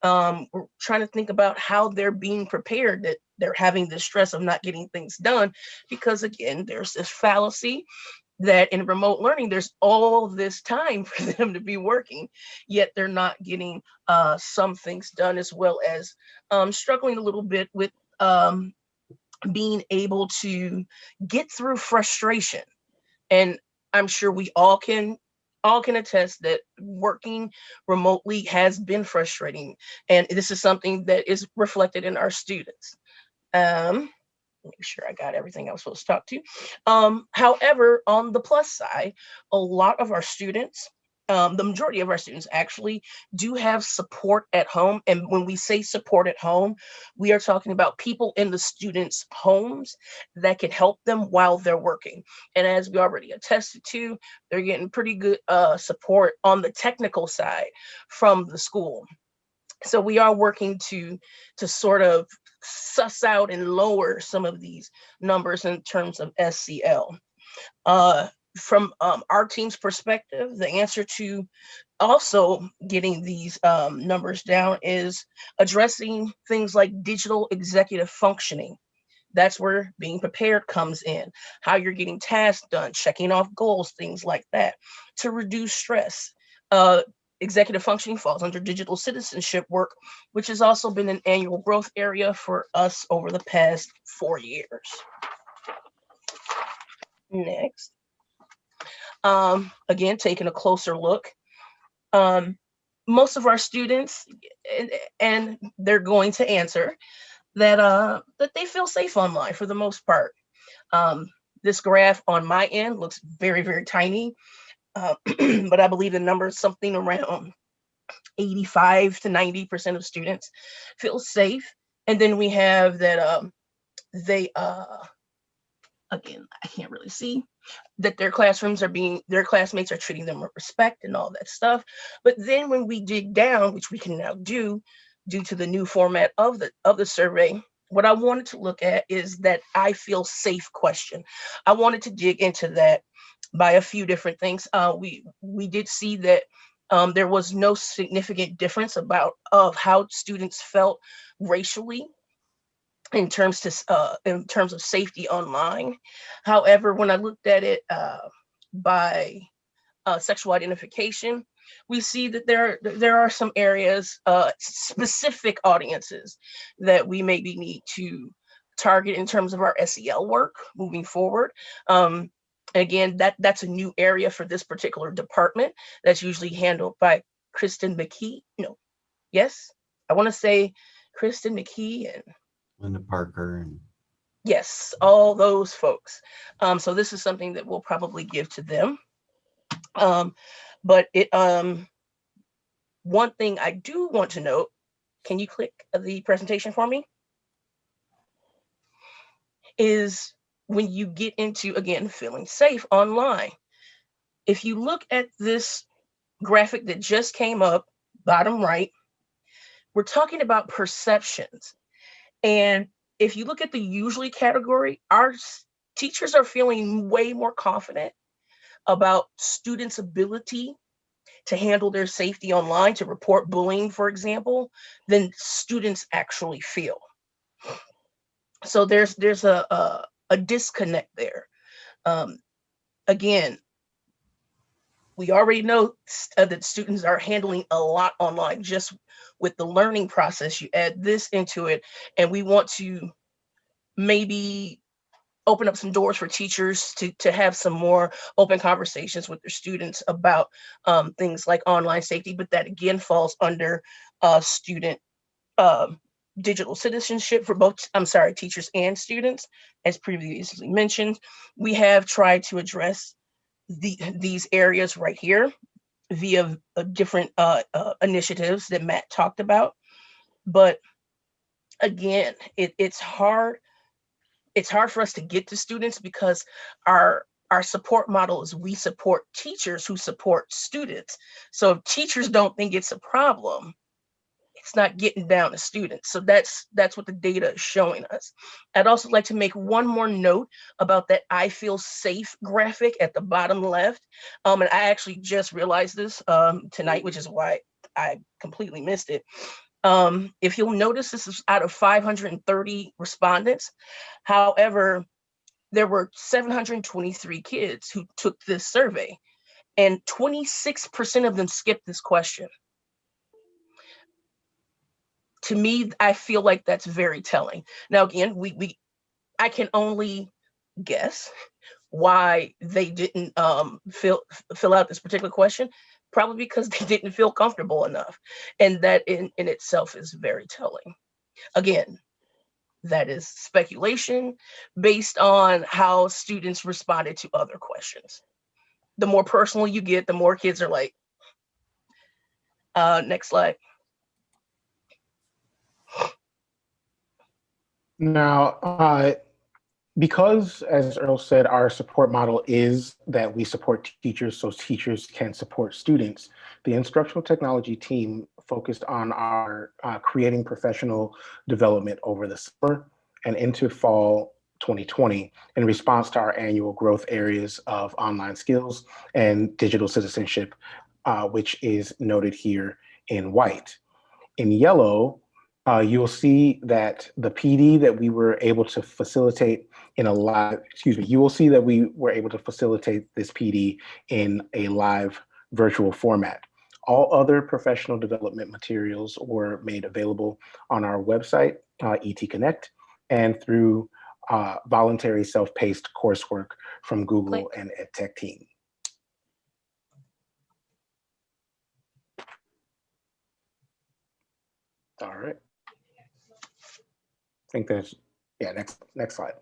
We're trying to think about how they're being prepared, that they're having the stress of not getting things done, because again, there's this fallacy that in remote learning, there's all this time for them to be working, yet they're not getting some things done, as well as struggling a little bit with being able to get through frustration. And I'm sure we all can attest that working remotely has been frustrating, and this is something that is reflected in our students. Make sure I got everything I was supposed to talk to. However, on the plus side, a lot of our students the majority of our students actually do have support at home. And when we say support at home, we are talking about people in the students' homes that can help them while they're working. And as we already attested to, they're getting pretty good support on the technical side from the school. So we are working to sort of suss out and lower some of these numbers in terms of SCL. From our team's perspective, the answer to also getting these numbers down is addressing things like digital executive functioning. That's where being prepared comes in, how you're getting tasks done, checking off goals, things like that, to reduce stress. Executive functioning falls under digital citizenship work, which has also been an annual growth area for us over the past 4 years. Next. Again, taking a closer look. Most of our students, and they're going to answer, that they feel safe online for the most part. This graph on my end looks very, very tiny, but I believe the number is something around 85 to 90% of students feel safe. And then we have that they, again, I can't really see, that their classmates are treating them with respect and all that stuff. But then when we dig down, which we can now do due to the new format of the survey, what I wanted to look at is that I feel safe question. I wanted to dig into that by a few different things. We did see that there was no significant difference of how students felt racially in terms of safety online. However, when I looked at it by sexual identification, we see that there are some areas, specific audiences that we maybe need to target in terms of our SEL work moving forward. Again, that's a new area for this particular department that's usually handled by Kristen McKee. No, yes, I want to say Kristen McKee and Linda Parker and yes, all those folks. So this is something that we'll probably give to them. But one thing I do want to note, can you click the presentation for me? Is when you get into, again, feeling safe online. If you look at this graphic that just came up, bottom right, we're talking about perceptions. And if you look at the usually category, our teachers are feeling way more confident about students' ability to handle their safety online, to report bullying, for example, than students actually feel. So there's a disconnect there. Again, we already know that students are handling a lot online just with the learning process. You add this into it, and we want to maybe open up some doors for teachers to have some more open conversations with their students about things like online safety, but that again falls under student digital citizenship for both, teachers and students. As previously mentioned, we have tried to address these areas right here via different initiatives that Matt talked about. But again, it's hard. It's hard for us to get to students because our support model is we support teachers who support students. So if teachers don't think it's a problem, it's not getting down to students. So that's what the data is showing us. I'd also like to make one more note about that I feel safe graphic at the bottom left. And I actually just realized this tonight, which is why I completely missed it. If you'll notice, this is out of 530 respondents. However, there were 723 kids who took this survey, and 26% of them skipped this question. To me, I feel like that's very telling. Now, again, I can only guess why they didn't fill out this particular question. Probably because they didn't feel comfortable enough. And that in itself is very telling. Again, that is speculation based on how students responded to other questions. The more personal you get, the more kids are like, Next slide. Now, because, as Earl said, our support model is that we support teachers so teachers can support students, the instructional technology team focused on our creating professional development over the summer and into fall 2020 in response to our annual growth areas of online skills and digital citizenship, which is noted here in white. In yellow, you'll see that the PD that we were able to facilitate in a live, you will see that we were able to facilitate this PD in a live virtual format. All other professional development materials were made available on our website, ET Connect, and through voluntary self-paced coursework from Google and EdTech team. All right. I think there's, yeah, next slide.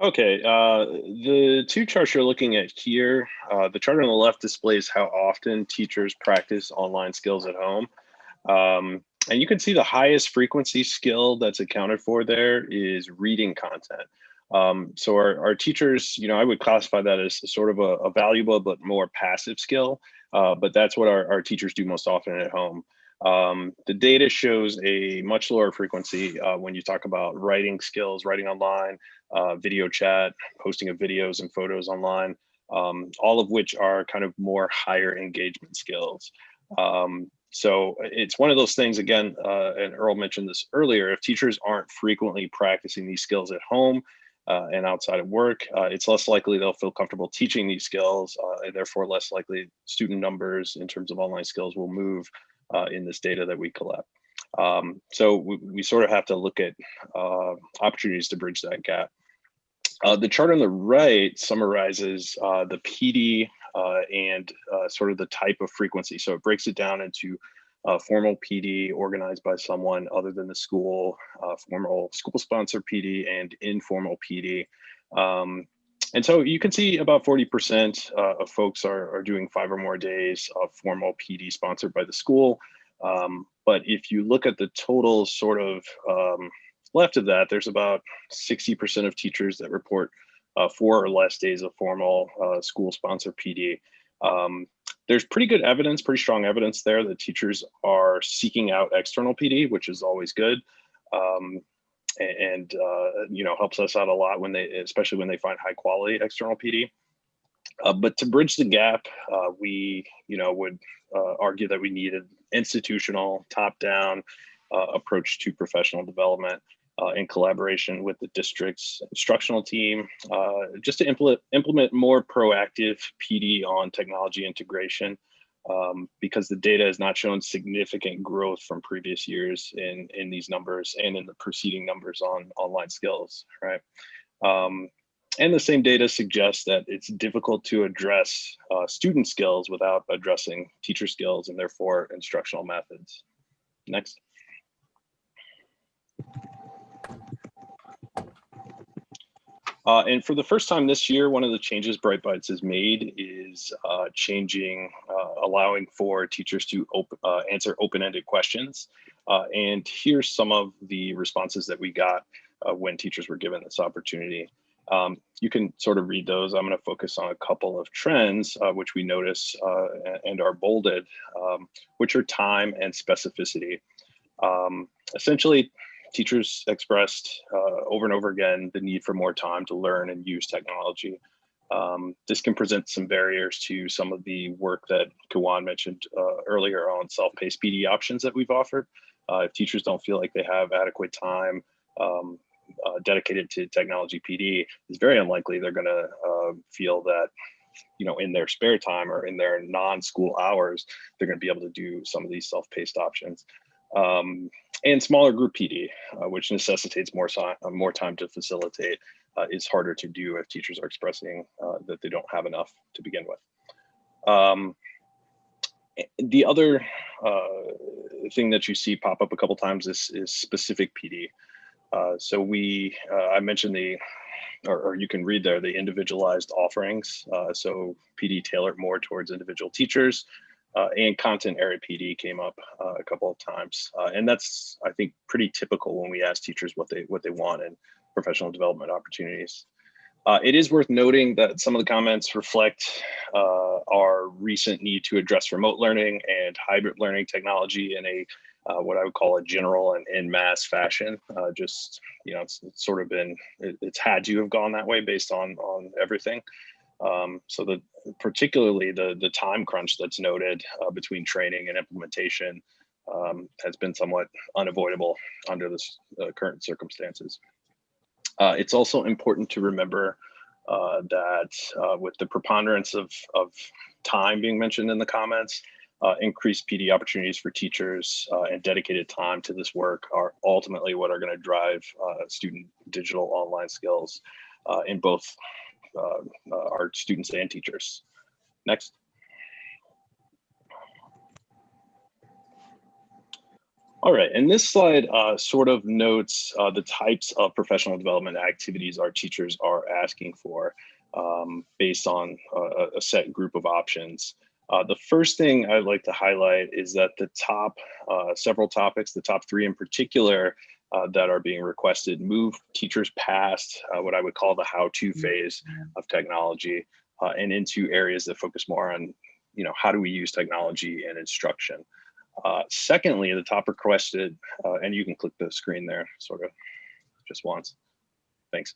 Okay, the two charts you're looking at here, the chart on the left displays how often teachers practice online skills at home. And you can see the highest frequency skill that's accounted for there is reading content. So our teachers, I would classify that as sort of a valuable but more passive skill, but that's what our teachers do most often at home. The data shows a much lower frequency when you talk about writing skills, writing online, video chat, posting of videos and photos online, all of which are kind of more higher engagement skills. So it's one of those things, again, and Earl mentioned this earlier, if teachers aren't frequently practicing these skills at home and outside of work, it's less likely they'll feel comfortable teaching these skills, and therefore less likely student numbers in terms of online skills will move in this data that we collect. So we sort of have to look at opportunities to bridge that gap. The chart on the right summarizes the PD and sort of the type of frequency. So it breaks it down into formal PD organized by someone other than the school, formal school-sponsored PD, and informal PD. And so you can see about 40% of folks are doing 5 or more days of formal PD sponsored by the school. But if you look at the total sort of left of that, there's about 60% of teachers that report 4 or less days of formal school-sponsored PD. There's pretty good evidence, pretty strong evidence there that teachers are seeking out external PD, which is always good. And helps us out a lot when especially when they find high quality external PD. But to bridge the gap, we would argue that we need an institutional top-down approach to professional development in collaboration with the district's instructional team, just to implement more proactive PD on technology integration, because the data has not shown significant growth from previous years in these numbers and in the preceding numbers on online skills, right? And the same data suggests that it's difficult to address student skills without addressing teacher skills and therefore instructional methods. Next. And for the first time this year, one of the changes Bright Bites has made is allowing for teachers to answer open-ended questions. And here's some of the responses that we got when teachers were given this opportunity. You can sort of read those. I'm going to focus on a couple of trends, which we notice and are bolded, which are time and specificity. Essentially, teachers expressed over and over again the need for more time to learn and use technology. This can present some barriers to some of the work that Kawan mentioned earlier on self-paced PD options that we've offered. If teachers don't feel like they have adequate time dedicated to technology PD, it's very unlikely they're going to feel that, in their spare time or in their non-school hours, they're going to be able to do some of these self-paced options. And smaller group PD, which necessitates more time to facilitate, is harder to do if teachers are expressing that they don't have enough to begin with. The other thing that you see pop up a couple times is specific PD. So I mentioned the or you can read there, the individualized offerings. So PD tailored more towards individual teachers, and content area PD came up a couple of times. And that's, I think, pretty typical when we ask teachers what they want in professional development opportunities. It is worth noting that some of the comments reflect our recent need to address remote learning and hybrid learning technology in a what I would call a general and en masse fashion. Just, you know, it's sort of been, it's had to have gone that way based on everything. So that particularly the time crunch that's noted between training and implementation has been somewhat unavoidable under this current circumstances. It's also important to remember that with the preponderance of time being mentioned in the comments, increased PD opportunities for teachers and dedicated time to this work are ultimately what are going to drive student digital online skills in both our students and teachers. Next. All right, and this slide sort of notes the types of professional development activities our teachers are asking for based on a set group of options. The first thing I'd like to highlight is that the top several topics, the top three in particular that are being requested, move teachers past what I would call the how-to phase of technology and into areas that focus more on, you know, how do we use technology in instruction. Secondly, the top requested, and you can click the screen there sort of just once. Thanks.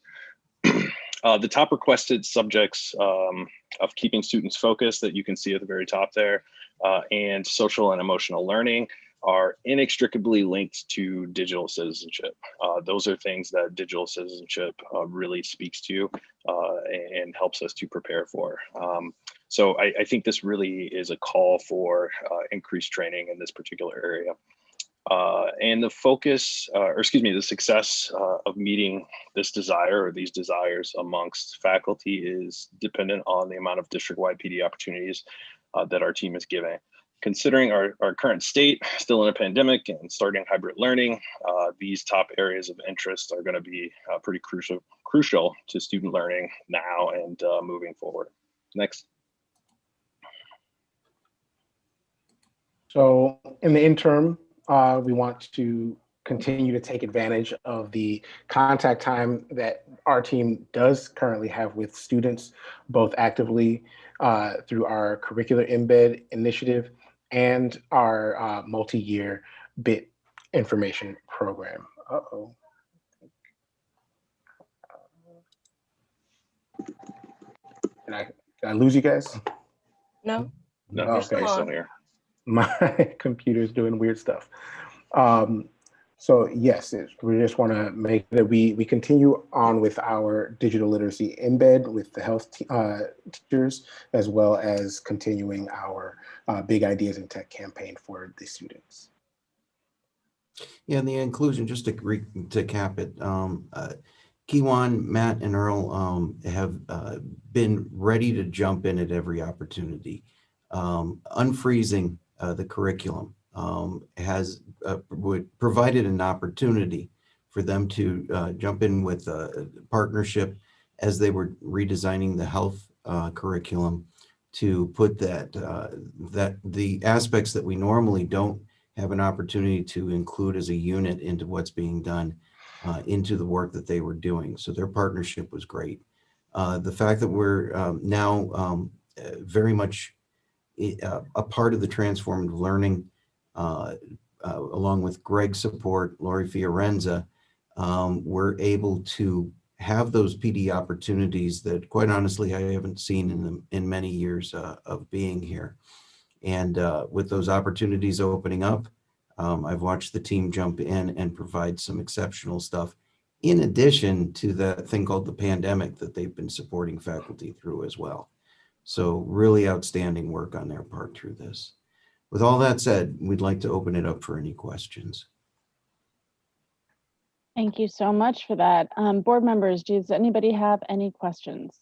The top requested subjects of keeping students focused that you can see at the very top there, and social and emotional learning are inextricably linked to digital citizenship. Those are things that digital citizenship really speaks to and helps us to prepare for. So I think this really is a call for increased training in this particular area. And the focus, or excuse me, the success of meeting this desire or these desires amongst faculty is dependent on the amount of district-wide PD opportunities that our team is giving. Considering our current state, still in a pandemic and starting hybrid learning, these top areas of interest are going to be pretty crucial to student learning now and moving forward. Next. So in the interim, we want to continue to take advantage of the contact time that our team does currently have with students, both actively through our curricular embed initiative and our multi-year BIT information program. Uh-oh. Did I lose you guys? No, no, you're still here. My computer's doing weird stuff. So yes, we just want to make that we continue on with our digital literacy embed with the health teachers, as well as continuing our Big Ideas in Tech campaign for the students. Yeah, and the inclusion, just to cap it, Kiwan, Matt, and Earl have been ready to jump in at every opportunity. Unfreezing the curriculum has provided an opportunity for them to jump in with a partnership as they were redesigning the health curriculum to put that the aspects that we normally don't have an opportunity to include as a unit into what's being done into the work that they were doing. So their partnership was great. The fact that we're now very much a part of the transformative learning, along with Greg's support, Lori Fiorenza, we're able to have those PD opportunities that, quite honestly, I haven't seen in many years of being here. And with those opportunities opening up, I've watched the team jump in and provide some exceptional stuff, in addition to that thing called the pandemic that they've been supporting faculty through as well. So really outstanding work on their part through this. With all that said, we'd like to open it up for any questions. Thank you so much for that. Board members, does anybody have any questions?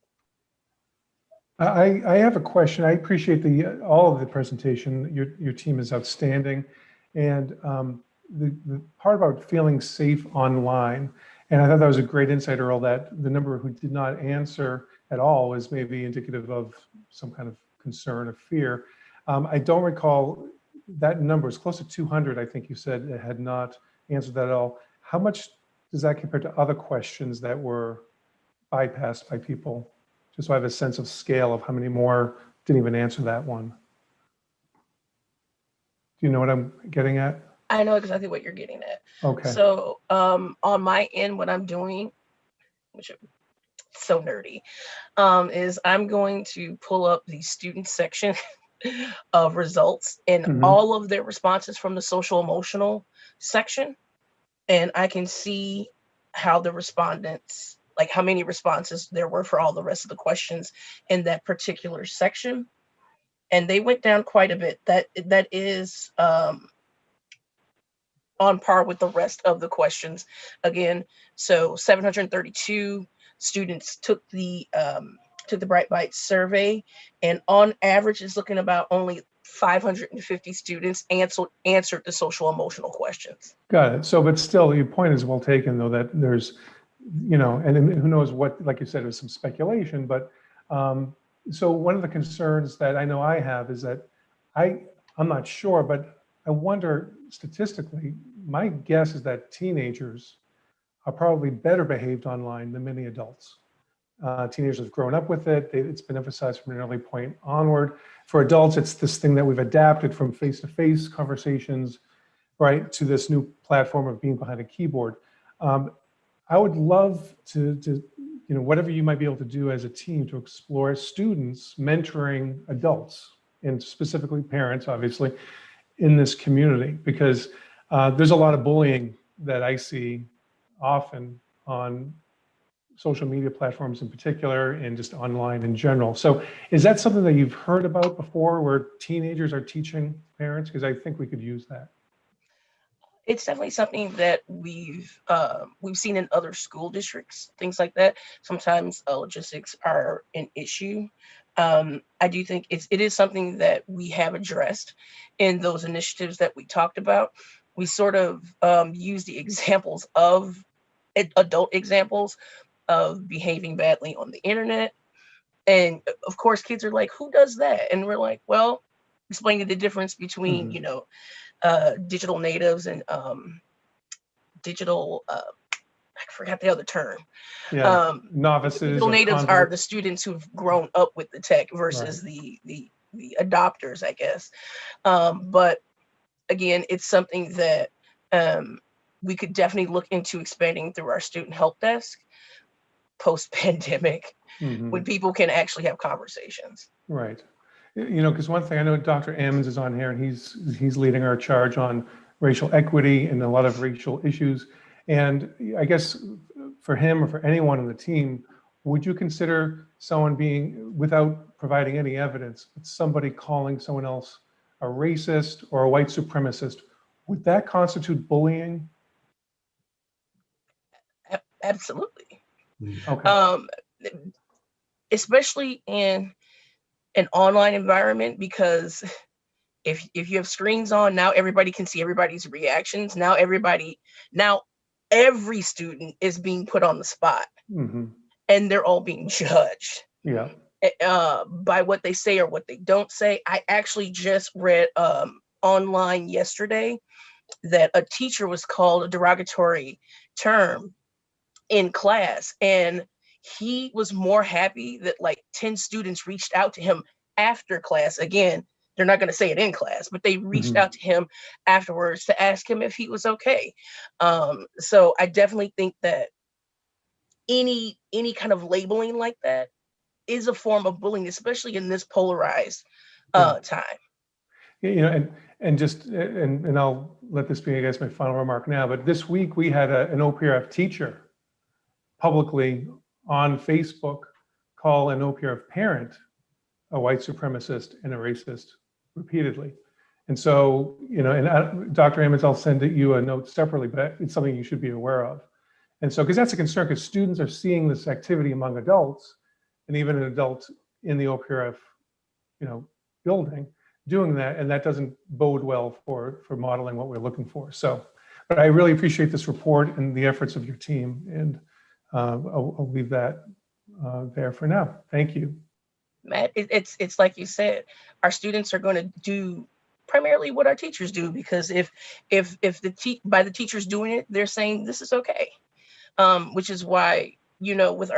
I have a question. I appreciate all of the presentation. Your team is outstanding. And the part about feeling safe online, And I thought that was a great insight, Earl, that the number who did not answer at all was maybe indicative of some kind of concern or fear. I don't recall that number. It's close to 200, I think you said, that had not answered that at all. How much does that compare to other questions that were bypassed by people? Just so I have a sense of scale of how many more didn't even answer that one. Do you know what I'm getting at? I know exactly what you're getting at. Okay. So on my end, what I'm doing, which is so nerdy, is I'm going to pull up the student section of results and all of their responses from the social emotional section. And I can see how the respondents, like how many responses there were for all the rest of the questions in that particular section. And they went down quite a bit. That is on par with the rest of the questions. Again, so 732 students took the Bright Bites survey, and on average is looking about only 550 students answered the social emotional questions. Got it. So, but still, your point is well taken, though, that there's, you know, and who knows what, like you said, there's some speculation, but so one of the concerns that I know I have is that I'm not sure, but I wonder statistically, my guess is that teenagers are probably better behaved online than many adults. Teenagers have grown up with it. It's been emphasized from an early point onward. For adults, it's this thing that we've adapted from face-to-face conversations, right, to this new platform of being behind a keyboard. I would love to, you know, whatever you might be able to do as a team to explore students mentoring adults, and specifically parents, obviously, in this community, because there's a lot of bullying that I see often on social media platforms in particular, and just online in general. So is that something that you've heard about before, where teenagers are teaching parents? Because I think we could use that. It's definitely something that we've seen in other school districts, things like that. Sometimes logistics are an issue. I do think it is something that we have addressed in those initiatives that we talked about. We sort of use the examples of adult examples of behaving badly on the internet. And of course, kids are like, who does that? And we're like, well, explaining the difference between, you know, digital natives and digital, I forgot the other term. Yeah, novices. Digital natives are the students who've grown up with the tech versus the adopters, I guess. But again, it's something that we could definitely look into expanding through our student help desk post-pandemic, when people can actually have conversations. Right. You know, because one thing I know, Dr. Ammons is on here, and he's leading our charge on racial equity and a lot of racial issues. And I guess for him or for anyone on the team, would you consider someone being, without providing any evidence, but somebody calling someone else a racist or a white supremacist, would that constitute bullying? Absolutely. Okay. Especially in an online environment, because if you have screens on, now everybody can see everybody's reactions. Now every student is being put on the spot, and they're all being judged. Yeah. By what they say or what they don't say. I actually just read online yesterday that a teacher was called a derogatory term in class, and he was more happy that like 10 students reached out to him after class. Again, they're not going to say it in class, but they reached out to him afterwards to ask him if he was okay. So I definitely think that any kind of labeling like that is a form of bullying, especially in this polarized time. You know, and I'll let this be, I guess, my final remark now, but this week we had an OPRF teacher publicly on Facebook call an OPRF parent a white supremacist and a racist repeatedly. And so, you know, and Dr. Ammons, I'll send you a note separately, but it's something you should be aware of. And so, because that's a concern, because students are seeing this activity among adults, and even an adult in the OPRF, you know, building, doing that, and that doesn't bode well for modeling what we're looking for. So, But I really appreciate this report and the efforts of your team. And I'll leave that there for now. Thank you. Matt, it's like you said, our students are going to do primarily what our teachers do, because if by the teachers doing it, they're saying this is okay, which is why, with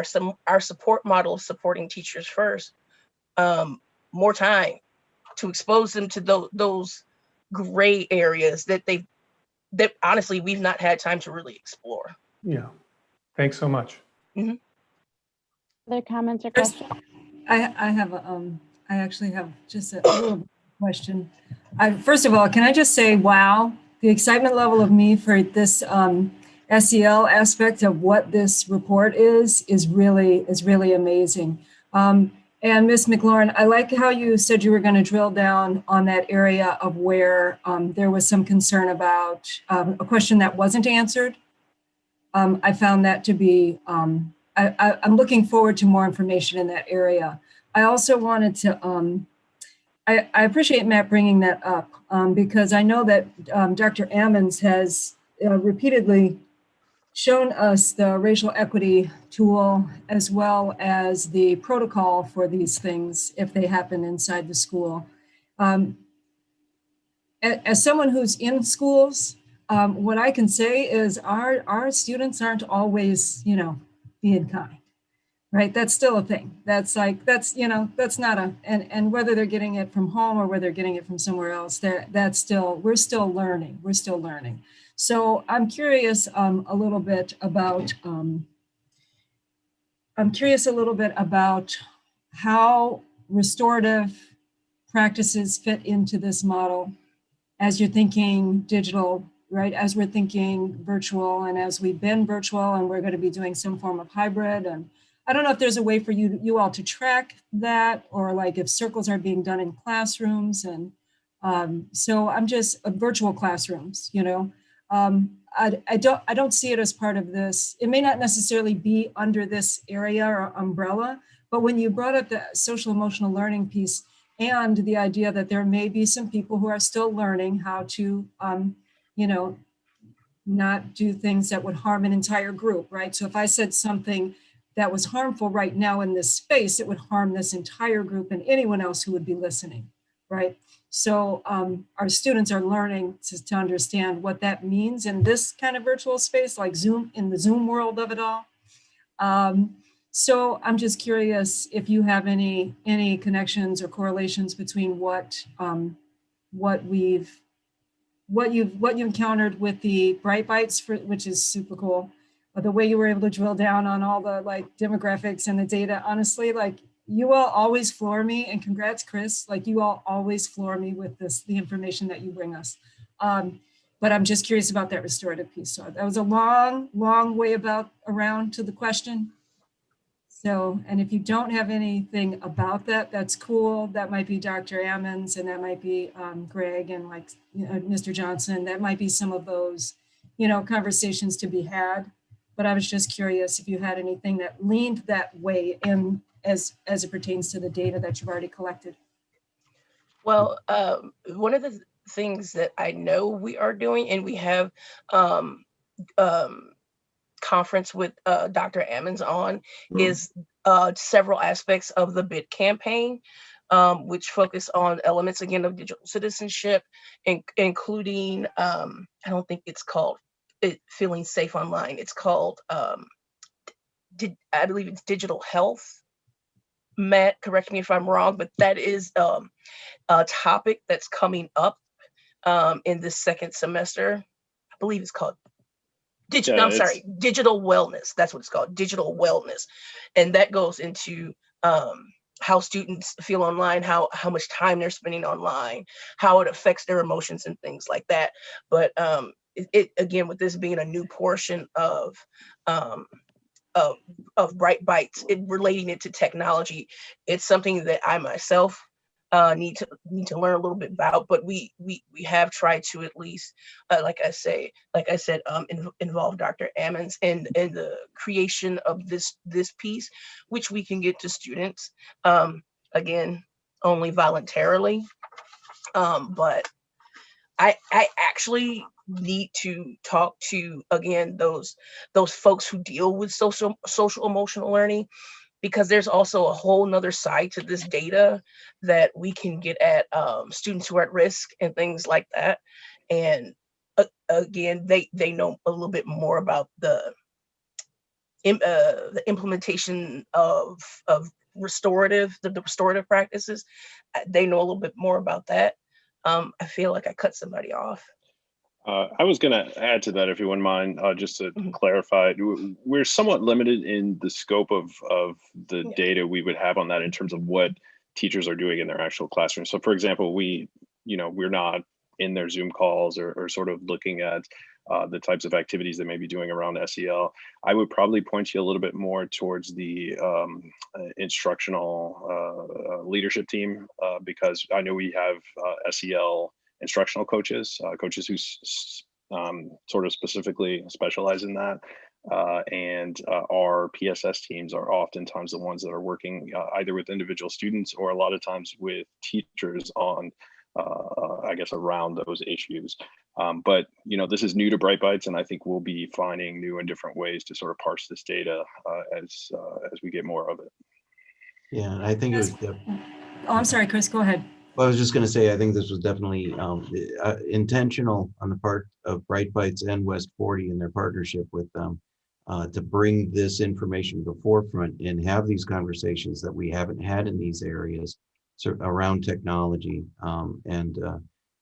our support model of supporting teachers first, more time to expose them to those gray areas that honestly we've not had time to really explore. Yeah, thanks so much. Mm-hmm. Other comments or questions? I actually have just a little question. First of all, can I just say, wow, the excitement level of me for this SEL aspect of what this report is really amazing. And Ms. McLaurin, I like how you said you were going to drill down on that area of where there was some concern about a question that wasn't answered. I found that to be, I'm looking forward to more information in that area. I also wanted to, I appreciate Matt bringing that up because I know that Dr. Ammons has repeatedly shown us the racial equity tool as well as the protocol for these things if they happen inside the school. As someone who's in schools, what I can say is our students aren't always, being kind, right? That's still a thing. That's not and whether they're getting it from home or whether they're getting it from somewhere else, we're still learning. So I'm curious a little bit about how restorative practices fit into this model as you're thinking digital, right? As we're thinking virtual, and as we've been virtual, and we're going to be doing some form of hybrid. And I don't know if there's a way for you all to track that, or like if circles are being done in classrooms. And so I'm just virtual classrooms, I don't see it as part of this. It may not necessarily be under this area or umbrella, but when you brought up the social emotional learning piece and the idea that there may be some people who are still learning how to, not do things that would harm an entire group, right? So if I said something that was harmful right now in this space, it would harm this entire group and anyone else who would be listening, right? So our students are learning to understand what that means in this kind of virtual space, like Zoom, in the Zoom world of it all. So I'm just curious if you have any connections or correlations between what you've encountered with the Bright Bites, which is super cool. But the way you were able to drill down on all the demographics and the data, honestly, you all always floor me, and congrats, Chris. You all always floor me with the information that you bring us. But I'm just curious about that restorative piece. So that was a long way around to the question. So, and if you don't have anything about that, that's cool. That might be Dr. Ammons, and that might be Greg and Mr. Johnson. That might be some of those, conversations to be had. But I was just curious if you had anything that leaned that way in as it pertains to the data that you've already collected. Well, one of the things that I know we are doing, and we have conference with Dr. Ammons on, is several aspects of the BID campaign, which focus on elements, again, of digital citizenship, including, I don't think it's called feeling safe online. It's called, I believe it's digital health. Matt, correct me if I'm wrong, but that is a topic that's coming up in this second semester. I believe it's called digital wellness. That's what it's called, digital wellness. And that goes into how students feel online, how much time they're spending online, how it affects their emotions and things like that. But it again, with this being a new portion of Bright Bites, relating it to technology, it's something that I myself need to learn a little bit about. But we have tried to at least, like I said, involve Dr. Ammons in the creation of this piece, which we can get to students, again, only voluntarily. But I actually need to talk to, again, those folks who deal with social emotional learning, because there's also a whole nother side to this data that we can get at students who are at risk and things like that. And again, they know a little bit more about the implementation of restorative practices. They know a little bit more about that. I feel like I cut somebody off. I was going to add to that, if you wouldn't mind, just to clarify. We're somewhat limited in the scope of the data we would have on that in terms of what teachers are doing in their actual classroom. So, for example, we're not in their Zoom calls or sort of looking at the types of activities they may be doing around SEL. I would probably point you a little bit more towards the instructional leadership team, because I know we have SEL instructional coaches, coaches who sort of specifically specialize in that. And our PSS teams are oftentimes the ones that are working either with individual students or a lot of times with teachers on, I guess, around those issues. But, this is new to Bright Bites, and I think we'll be finding new and different ways to sort of parse this data as we get more of it. Yeah, and I think it was. Oh, I'm sorry, Chris, go ahead. Well, I was just going to say, I think this was definitely intentional on the part of Bright Bites and West 40 in their partnership with them to bring this information to the forefront and have these conversations that we haven't had in these areas around technology, and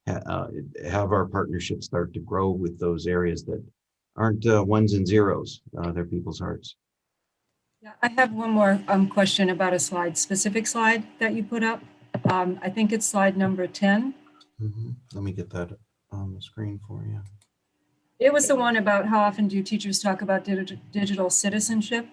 have our partnership start to grow with those areas that aren't ones and zeros. They're people's hearts. Yeah, I have one more question about a specific slide that you put up. I think it's slide number 10. Let me get that on the screen for you. It was the one about how often do teachers talk about digital citizenship?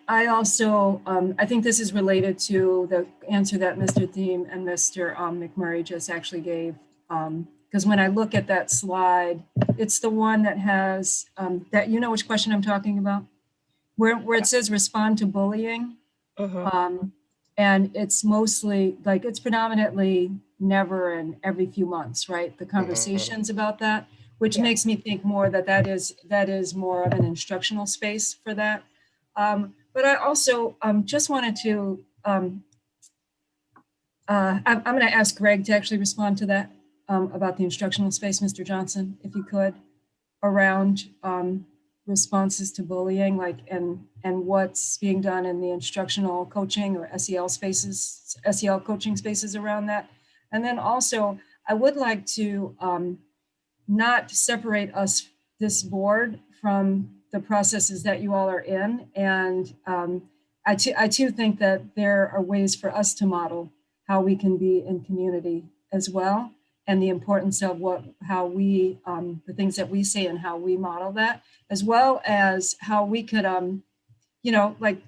I also, I think this is related to the answer that Mr. Thiem and Mr. McMurray just actually gave. Because when I look at that slide, it's the one that has, that, you know which question I'm talking about? Where it says respond to bullying. And it's mostly, like, it's predominantly never and every few months, right? The conversations about that, which makes me think more that is more of an instructional space for that. But I also just wanted to, I'm going to ask Greg to actually respond to that about the instructional space, Mr. Johnson, if you could, around responses to bullying, like, and what's being done in the instructional coaching or SEL coaching spaces around that. And then also, I would like to not separate this board from the processes that you all are in. And I too think that there are ways for us to model how we can be in community as well, and the importance of how we, the things that we say and how we model that, as well as how we could, like,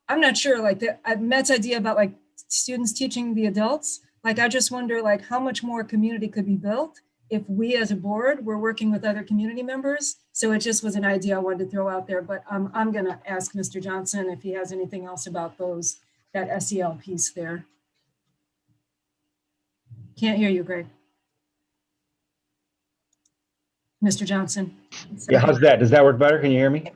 I'm not sure, like Matt's idea about like students teaching the adults, like, I just wonder, like, how much more community could be built if we as a board were working with other community members. So it just was an idea I wanted to throw out there, but I'm gonna ask Mr. Johnson if he has anything else about that SEL piece there. Can't hear you, Greg. Mr. Johnson. Yeah, how's that? Does that work better? Can you hear me?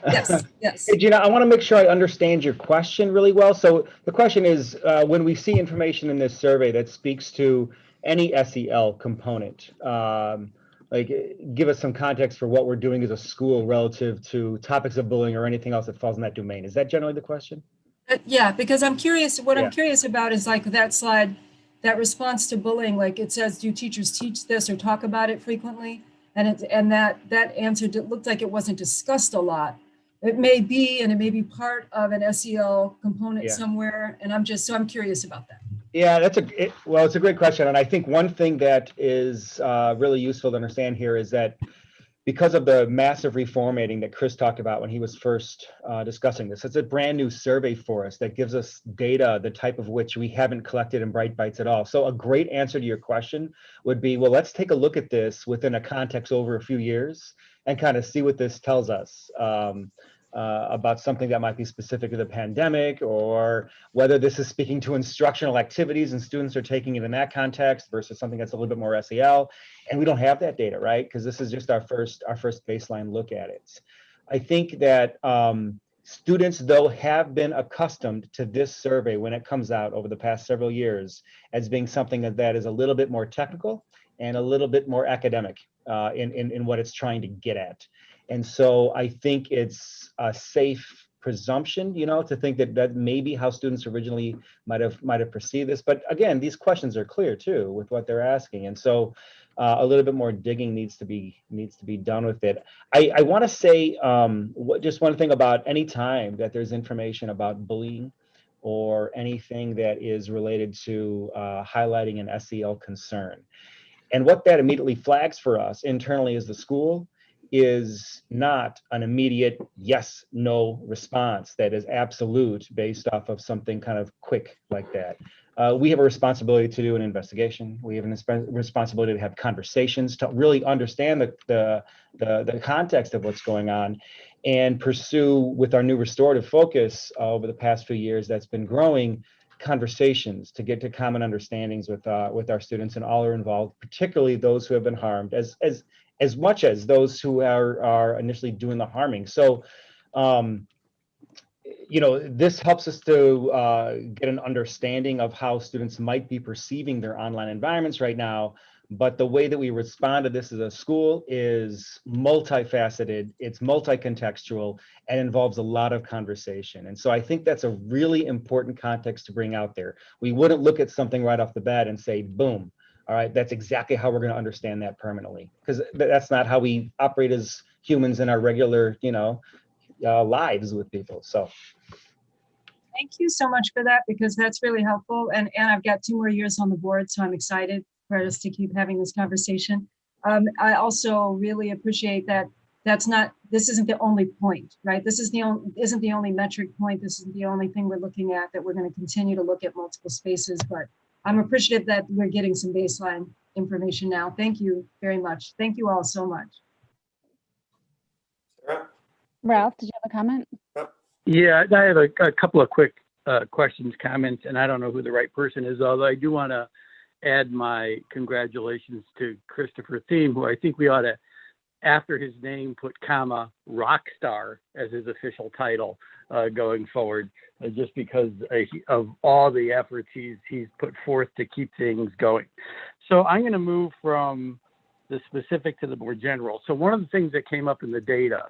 Yes, yes. Hey, Gina, I want to make sure I understand your question really well. So the question is, when we see information in this survey that speaks to any SEL component, like, give us some context for what we're doing as a school relative to topics of bullying or anything else that falls in that domain. Is that generally the question? Yeah, because I'm curious, I'm curious about is like that slide, that response to bullying, like it says, do teachers teach this or talk about it frequently? And that answer looked like it wasn't discussed a lot. It may be, and it may be part of an SEL component somewhere. And I'm curious about that. Yeah, it's a great question. And I think one thing that is really useful to understand here is that because of the massive reformatting that Chris talked about when he was first discussing this, it's a brand new survey for us that gives us data, the type of which we haven't collected in Bright Bites at all. So a great answer to your question would be, well, let's take a look at this within a context over a few years and kind of see what this tells us. about something that might be specific to the pandemic, or whether this is speaking to instructional activities and students are taking it in that context versus something that's a little bit more SEL. And we don't have that data, right? Because this is just our first baseline look at it. I think that students, though, have been accustomed to this survey when it comes out over the past several years as being something that is a little bit more technical and a little bit more academic in what it's trying to get at. And so I think it's a safe presumption, to think that may be how students originally might have perceived this. But again, these questions are clear too with what they're asking, and so a little bit more digging needs to be done with it. I want to say just one thing about any time that there's information about bullying or anything that is related to highlighting an SEL concern. And what that immediately flags for us internally as the school is not an immediate yes, no response that is absolute based off of something kind of quick like that. We have a responsibility to do an investigation. We have a responsibility to have conversations to really understand the context of what's going on and pursue with our new restorative focus over the past few years that's been growing conversations to get to common understandings with our students and all are involved, particularly those who have been harmed as much as those who are initially doing the harming. So, this helps us to get an understanding of how students might be perceiving their online environments right now. But the way that we respond to this as a school is multifaceted, it's multi-contextual, and involves a lot of conversation. And so I think that's a really important context to bring out there. We wouldn't look at something right off the bat and say, boom, all right, that's exactly how we're going to understand that permanently, because that's not how we operate as humans in our regular, lives with people. So Thank you so much for that, because that's really helpful. And I've got 2 more years on the board, so I'm excited for us to keep having this conversation. I also really appreciate that this isn't the only point, right? This isn't the only metric point. This isn't the only thing we're looking at, that we're going to continue to look at multiple spaces, but I'm appreciative that we're getting some baseline information now. Thank you very much. Thank you all so much. Ralph, did you have a comment? Yeah, I have a couple of quick questions, comments, and I don't know who the right person is, although I do want to add my congratulations to Christopher Thiem, who I think we ought to, after his name, put comma rock star as his official title going forward, just because of all the efforts he's put forth to keep things going. So I'm going to move from the specific to the more general. So one of the things that came up in the data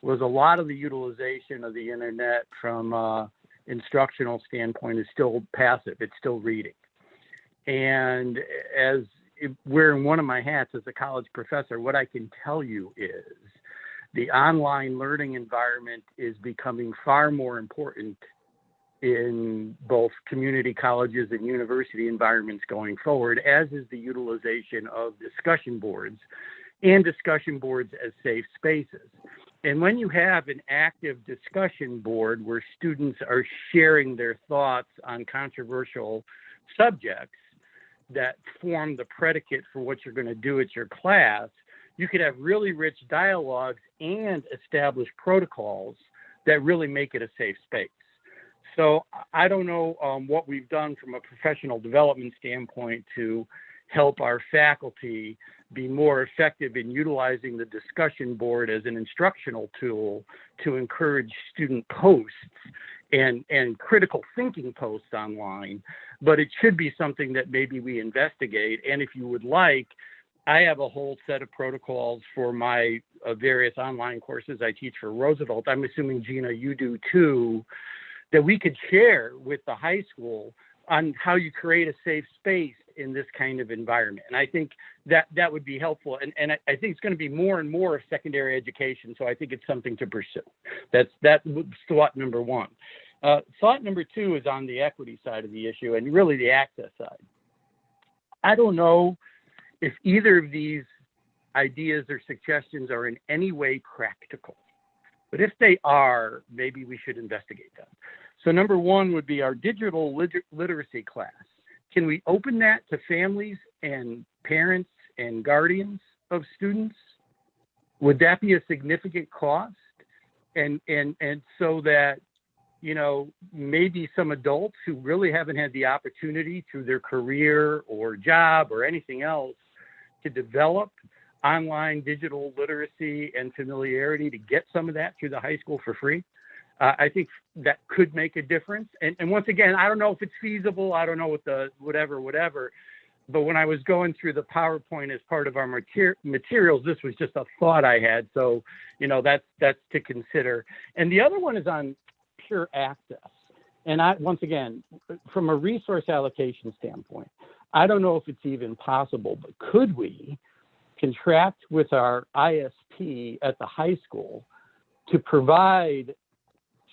was a lot of the utilization of the internet from instructional standpoint is still passive. It's still reading. And as wearing one of my hats as a college professor, what I can tell you is the online learning environment is becoming far more important in both community colleges and university environments going forward, as is the utilization of discussion boards and discussion boards as safe spaces. And when you have an active discussion board where students are sharing their thoughts on controversial subjects that form the predicate for what you're going to do at your class, you could have really rich dialogues and establish protocols that really make it a safe space. So I don't know what we've done from a professional development standpoint to help our faculty be more effective in utilizing the discussion board as an instructional tool to encourage student posts and critical thinking posts online, but it should be something that maybe we investigate. And if you would like, I have a whole set of protocols for my various online courses I teach for Roosevelt. I'm assuming, Gina, you do too, that we could share with the high school on how you create a safe space in this kind of environment. And I think that would be helpful. And I think it's going to be more and more of secondary education. So I think it's something to pursue. That's thought number one. Thought number two is on the equity side of the issue and really the access side. I don't know if either of these ideas or suggestions are in any way practical, but if they are, maybe we should investigate them. So number one would be our digital literacy class. Can we open that to families and parents and guardians of students? Would that be a significant cost? and so that, you know, maybe some adults who really haven't had the opportunity through their career or job or anything else to develop online digital literacy and familiarity to get some of that through the high school for free. I think that could make a difference. And once again, I don't know if it's feasible. I don't know what the whatever. But when I was going through the PowerPoint as part of our materials, this was just a thought I had. So, you know, that's to consider. And the other one is on pure access. And once again, from a resource allocation standpoint, I don't know if it's even possible, but could we contract with our ISP at the high school to provide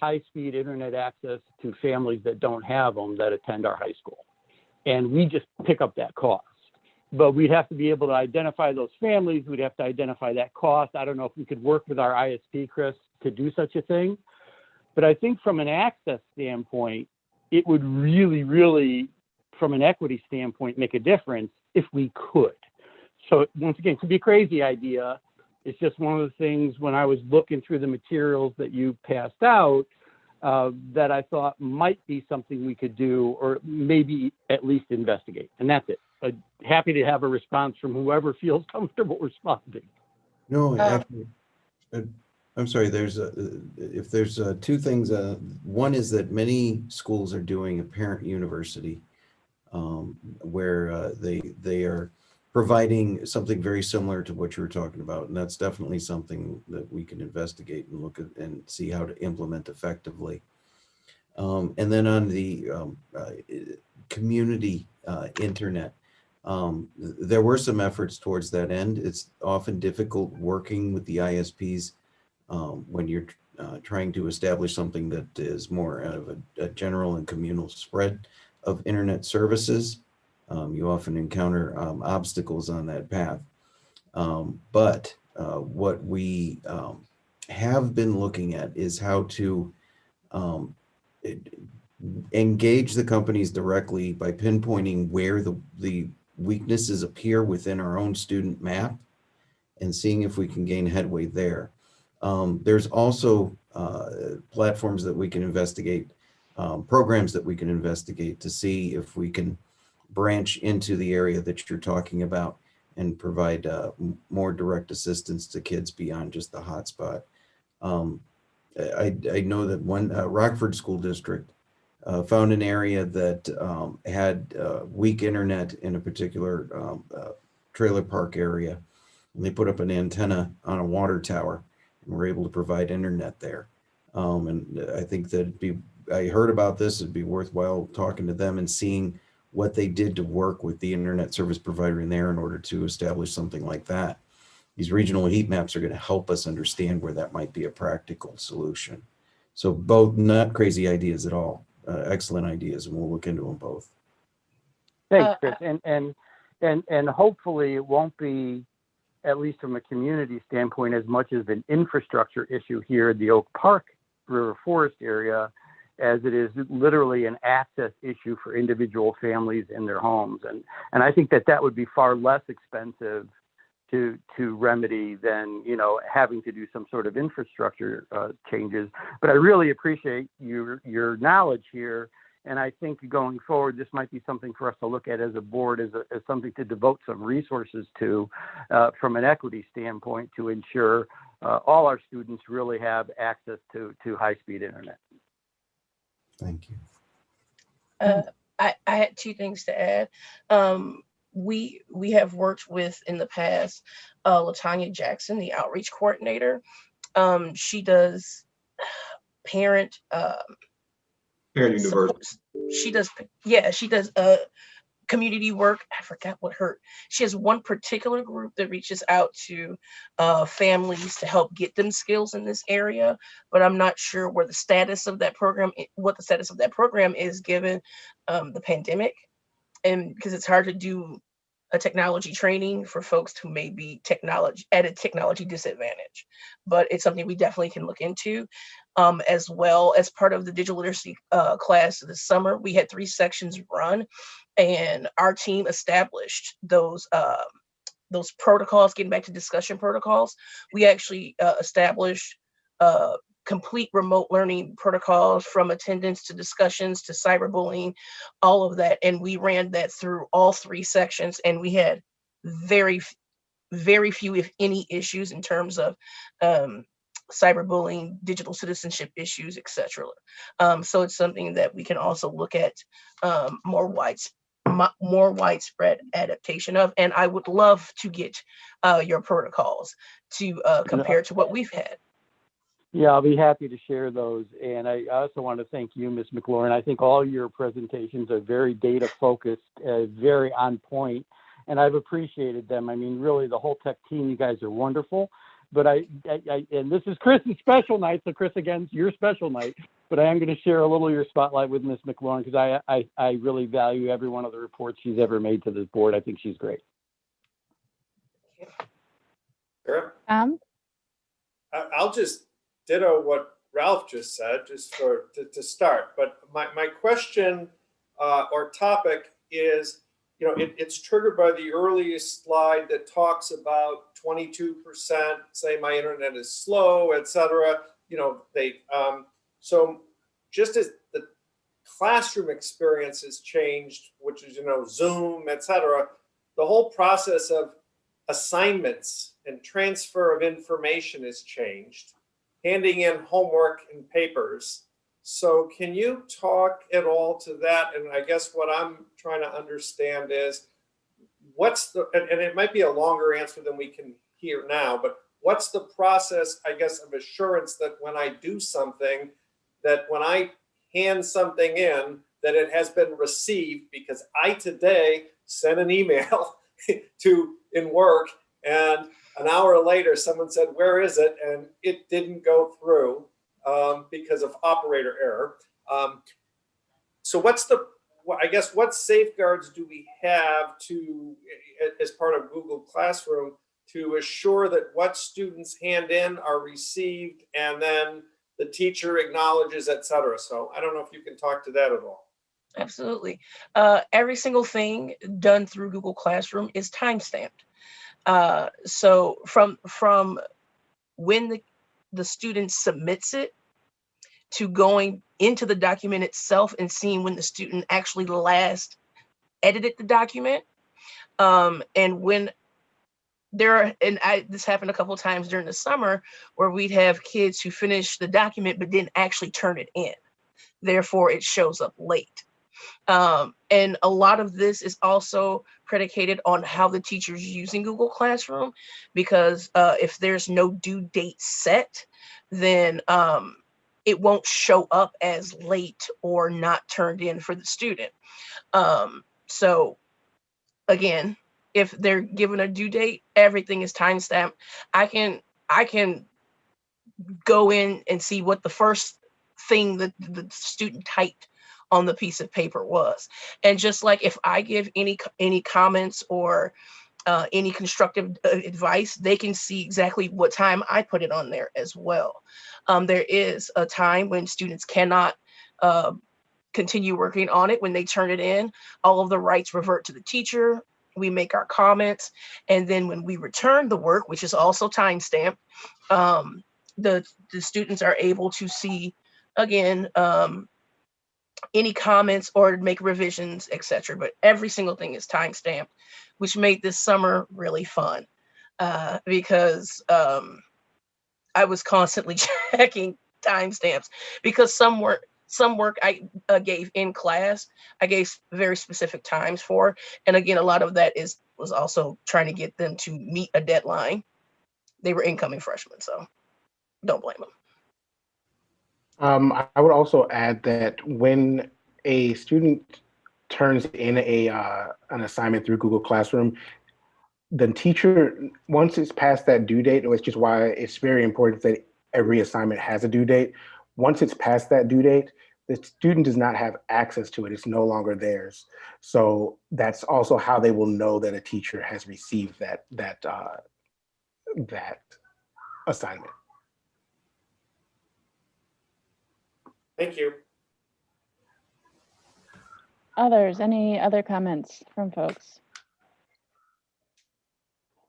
high-speed internet access to families that don't have them that attend our high school? And we just pick up that cost. But we'd have to be able to identify those families. We'd have to identify that cost. I don't know if we could work with our ISP, Chris, to do such a thing. But I think from an access standpoint, it would really, really, from an equity standpoint, make a difference if we could. So once again, it could be a crazy idea. It's just one of the things when I was looking through the materials that you passed out that I thought might be something we could do, or maybe at least investigate. And that's it. Happy to have a response from whoever feels comfortable responding. No, actually, I'm sorry. If there's two things. One is that many schools are doing a parent university where they are providing something very similar to what you were talking about. And that's definitely something that we can investigate and look at and see how to implement effectively. And then on the community internet, there were some efforts towards that end. It's often difficult working with the ISPs when you're trying to establish something that is more of a general and communal spread of internet services. You often encounter obstacles on that path. But what we have been looking at is how to engage the companies directly by pinpointing where the weaknesses appear within our own student map and seeing if we can gain headway there. There's also platforms that we can investigate, programs that we can investigate to see if we can branch into the area that you're talking about and provide more direct assistance to kids beyond just the hotspot. I know that one Rockford School District found an area that had weak internet in a particular trailer park area. And they put up an antenna on a water tower and were able to provide internet there. And I think that I heard about this, it'd be worthwhile talking to them and seeing what they did to work with the internet service provider in there in order to establish something like that. These regional heat maps are going to help us understand where that might be a practical solution. So both not crazy ideas at all, excellent ideas, and we'll look into them both. Thanks, Chris. And hopefully it won't be, at least from a community standpoint, as much as an infrastructure issue here in the Oak Park River Forest area as it is literally an access issue for individual families in their homes. And I think that would be far less expensive to remedy than, you know, having to do some sort of infrastructure changes. But I really appreciate your knowledge here. And I think going forward, this might be something for us to look at as a board, as something to devote some resources to from an equity standpoint to ensure all our students really have access to high-speed internet. Thank you. I had two things to add. We have worked with in the past LaTanya Jackson, the outreach coordinator. She does parent university. She does community work. I forgot what she has one particular group that reaches out to families to help get them skills in this area, but I'm not sure what the status of that program is given the pandemic, and because it's hard to do a technology training for folks who may be at a technology disadvantage, but it's something we definitely can look into. As well as part of the digital literacy class this summer, we had 3 sections run, and our team established those protocols. Getting back to discussion protocols, we actually established complete remote learning protocols, from attendance to discussions to cyberbullying, all of that. And we ran that through all 3 sections, and we had very few, if any, issues in terms of cyberbullying, digital citizenship issues, etc. So it's something that we can also look at more widespread adaptation of. And I would love to get your protocols to compare to what we've had. Yeah, I'll be happy to share those. And I also want to thank you, Ms. McLaurin. I think all your presentations are very data focused, very on point, and I've appreciated them. I mean, really, the whole tech team, you guys are wonderful. But and this is Chris's special night, so Chris, again, it's your special night. But I am going to share a little of your spotlight with Ms. McLaurin, because I really value every one of the reports she's ever made to this board. I think she's great. Sure. I'll just ditto what Ralph just said, just to start. But my question or topic is, it's triggered by the earliest slide that talks about 22% say my internet is slow, etc. So just as the classroom experience has changed, which is, Zoom, etc., the whole process of assignments and transfer of information has changed, handing in homework and papers. So can you talk at all to that? And I guess what I'm trying to understand is and it might be a longer answer than we can hear now, but what's the process, I guess, of assurance that when I do something, that when I hand something in, that it has been received? Because I today sent an email in work, and an hour later someone said, "Where is it?" And it didn't go through because of operator error. So what safeguards do we have as part of Google Classroom to assure that what students hand in are received and then the teacher acknowledges, etc.? So I don't know if you can talk to that at all. Absolutely. Every single thing done through Google Classroom is timestamped. So from when the student submits it to going into the document itself and seeing when the student actually last edited the document, and when this happened a couple of times during the summer, where we'd have kids who finished the document but didn't actually turn it in. Therefore, it shows up late. And a lot of this is also predicated on how the teacher's using Google Classroom, because if there's no due date set, then it won't show up as late or not turned in for the student. So again, if they're given a due date, everything is timestamped. I can go in and see what the first thing that the student typed on the piece of paper was. And just like if I give any comments or any constructive advice, they can see exactly what time I put it on there as well. There is a time when students cannot continue working on it. When they turn it in, all of the rights revert to the teacher. We make our comments, and then when we return the work, which is also timestamped, the students are able to see again any comments or make revisions, etc. But every single thing is timestamped, which made this summer really fun because I was constantly checking timestamps, because some work I gave in class, I gave very specific times for. And again, a lot of that was also trying to get them to meet a deadline. They were incoming freshmen, so don't blame them. I would also add that when a student turns in an assignment through Google Classroom, the teacher, once it's past that due date, which is why it's very important that every assignment has a due date. Once it's past that due date, the student does not have access to it. It's no longer theirs. So that's also how they will know that a teacher has received that assignment. Thank you. Any other comments from folks?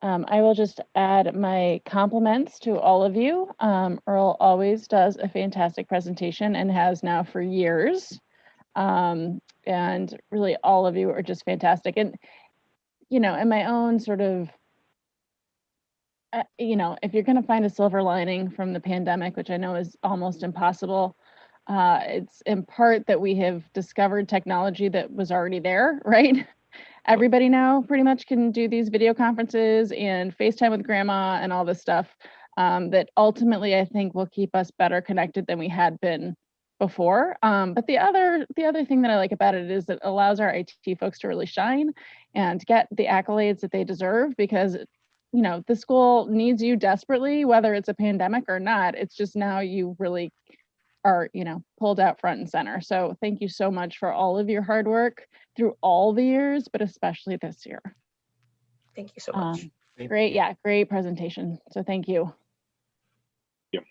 I will just add my compliments to all of you. Earl always does a fantastic presentation and has now for years. And really all of you are just fantastic. And, you know, in my own sort of, you know, if you're going to find a silver lining from the pandemic, which I know is almost impossible, it's in part that we have discovered technology that was already there, right? Everybody now pretty much can do these video conferences and FaceTime with grandma and all this stuff that ultimately I think will keep us better connected than we had been before. But the other thing that I like about it is it allows our IT folks to really shine and get the accolades that they deserve, because you know the school needs you desperately, whether it's a pandemic or not. It's just now you really are, you know, pulled out front and center. So thank you so much for all of your hard work through all the years, but especially this year. Thank you so much. Great, yeah, great presentation. So thank you. Yep.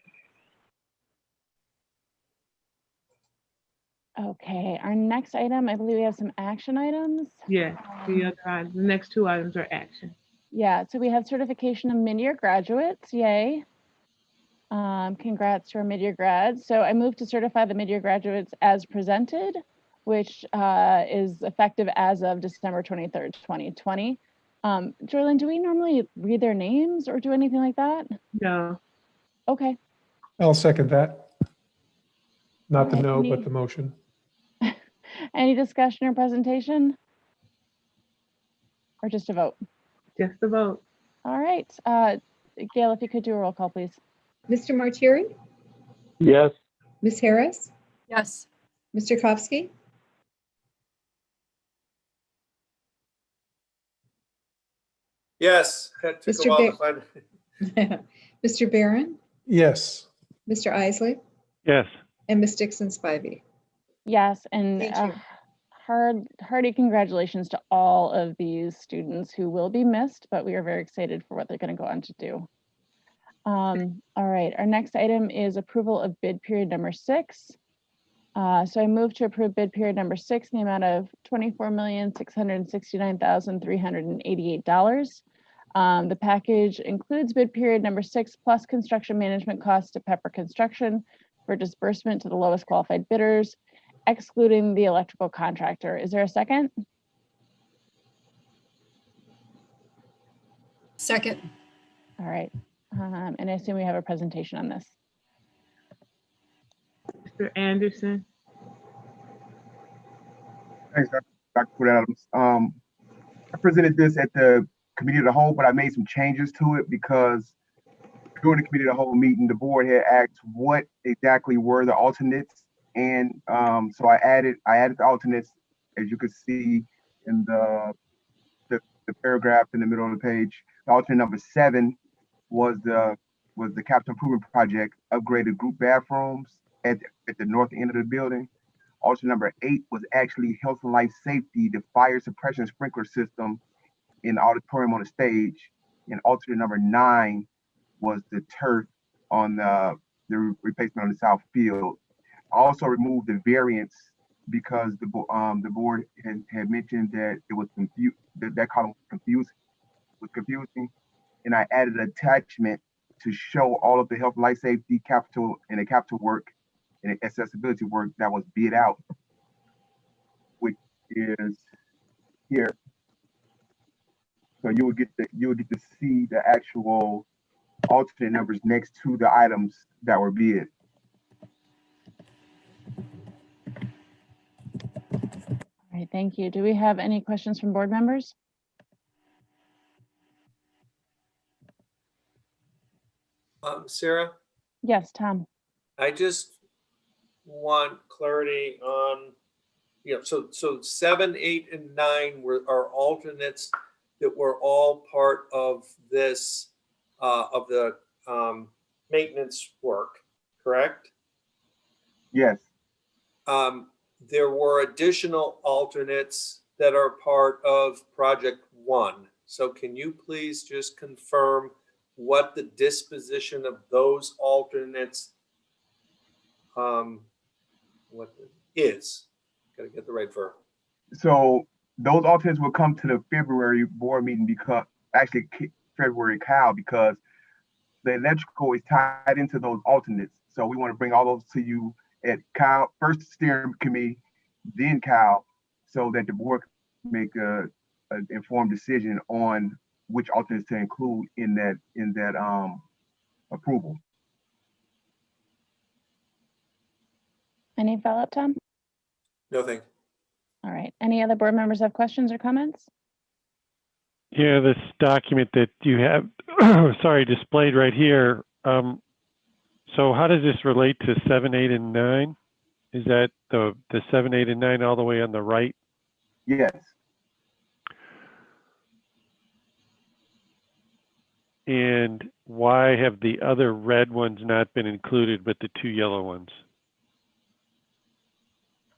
Okay, our next item, I believe we have some action items. Yeah, the next two items are action. Yeah, so we have certification of mid-year graduates, yay. Congrats to our mid-year grads. So I moved to certify the mid-year graduates as presented, which is effective as of December 23rd, 2020. Jorlyn, do we normally read their names or do anything like that? No. Okay. I'll second that. Not the Alright, no, but the motion. Any discussion or presentation? Or just a vote? Just a vote. All right. Gail, if you could do a roll call, please. Mr. Martieri? Yes. Ms. Harris? Yes. Mr. Kovsky? Yes, it took a Mr. while to find. Mr. Barron? Yes. Mr. Isley? Yes. And Ms. Dixon Spivey? Yes, and Thank you. hearty congratulations to all of these students who will be missed, but we are very excited for what they're going to go on to do. All right, our next item is approval of bid period number 6. So I move to approve bid period number 6 in the amount of $24,669,388. The package includes bid period number 6 plus construction management costs to Pepper Construction for disbursement to the lowest qualified bidders, excluding the electrical contractor. Is there a second? Second. All right. And I assume we have a presentation on this. Mr. Anderson. Thanks, Dr. Ford Adams. I presented this at the committee of the whole, but I made some changes to it because during the committee of the whole meeting, the board had asked what exactly were the alternates. And so I added the alternates, as you could see in the paragraph in the middle of the page. The alternate number 7 was the capital improvement project, upgraded group bathrooms at the north end of the building. Alternate number 8 was actually health and life safety, the fire suppression sprinkler system in the auditorium on the stage. And alternate number 9 was the turf on the replacement on the south field. I also removed the variance because the board had mentioned that it was confused, that column was confusing. And I added an attachment to show all of the health and life safety capital and the capital work and the accessibility work that was bid out, which is here. So you would get to see the actual alternate numbers next to the items that were bid. All right, thank you. Do we have any questions from board members? Sarah? Yes, Tom. I just want clarity on, so 7, 8, and 9 are alternates that were all part of this, of the maintenance work, correct? Yes. There were additional alternates that are part of project 1. So can you please just confirm what the disposition of those alternates what is? Gotta get the right verb. So those alternates will come to the February board meeting because actually February, Cal, because the electrical is tied into those alternates. So we want to bring all those to you at Cal, first steering committee, then Cal, so that the board can make an informed decision on which alternates to include in that approval. Any follow-up, Tom? No thing. All right. Any other board members have questions or comments? Yeah, this document that you have, sorry, displayed right here. So how does this relate to 7, 8, and 9? Is that the 7, 8, and 9 all the way on the right? Yes. And why have the other red ones not been included, but the 2 yellow ones?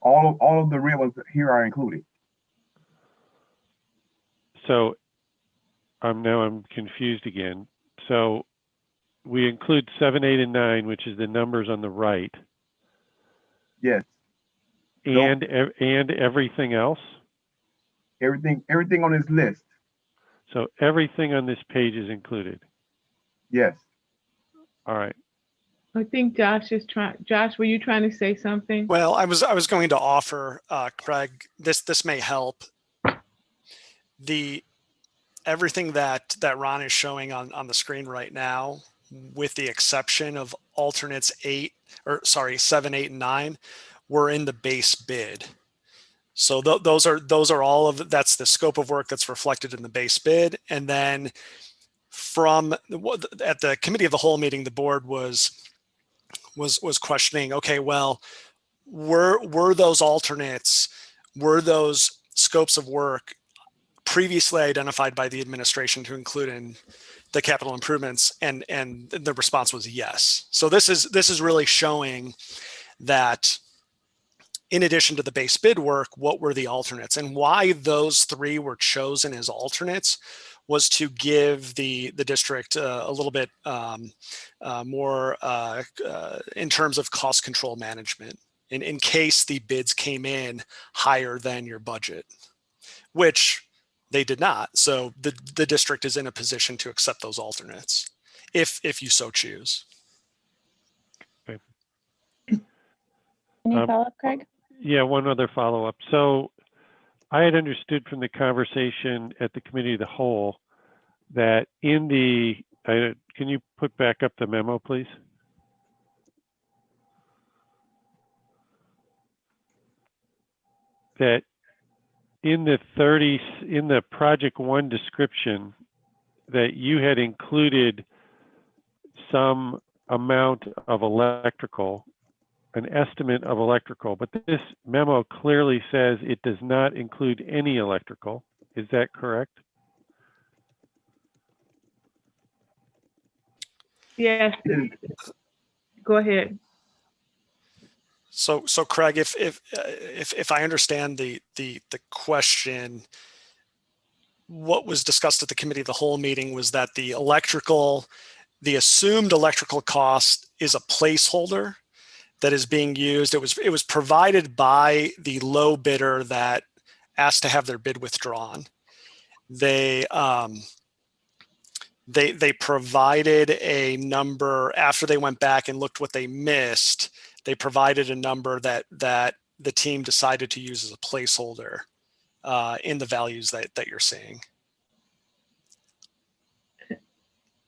All of the red ones here are included. So now I'm confused again. So we include 7, 8, and 9, which is the numbers on the right. Yes. And everything else? Everything on this list. So everything on this page is included. Yes. All right. I think Josh is trying. Josh, were you trying to say something? Well, I was going to offer, Craig, this may help. Everything that Ron is showing on the screen right now, with the exception of alternates 7, 8, and 9, were in the base bid. So those are all of, that's the scope of work that's reflected in the base bid. And then at the committee of the whole meeting, the board was questioning, okay, well, were those alternates, were those scopes of work previously identified by the administration to include in the capital improvements? And the response was yes. So this is really showing that in addition to the base bid work, what were the alternates, and why those 3 were chosen as alternates was to give the district a little bit more in terms of cost control management in case the bids came in higher than your budget, which they did not. So the district is in a position to accept those alternates if you so choose. Okay. Any follow-up, Craig? Yeah, one other follow-up. So I had understood from the conversation at the committee of the whole that in the, can you put back up the memo, please? That in the project 1 description, that you had included some amount of electrical, an estimate of electrical, but this memo clearly says it does not include any electrical. Is that correct? Yes. Go ahead. So Craig, if I understand the question, what was discussed at the committee of the whole meeting was that the assumed electrical cost is a placeholder that is being used. It was provided by the low bidder that asked to have their bid withdrawn. They provided a number after they went back and looked what they missed. They provided a number that the team decided to use as a placeholder in the values that you're seeing.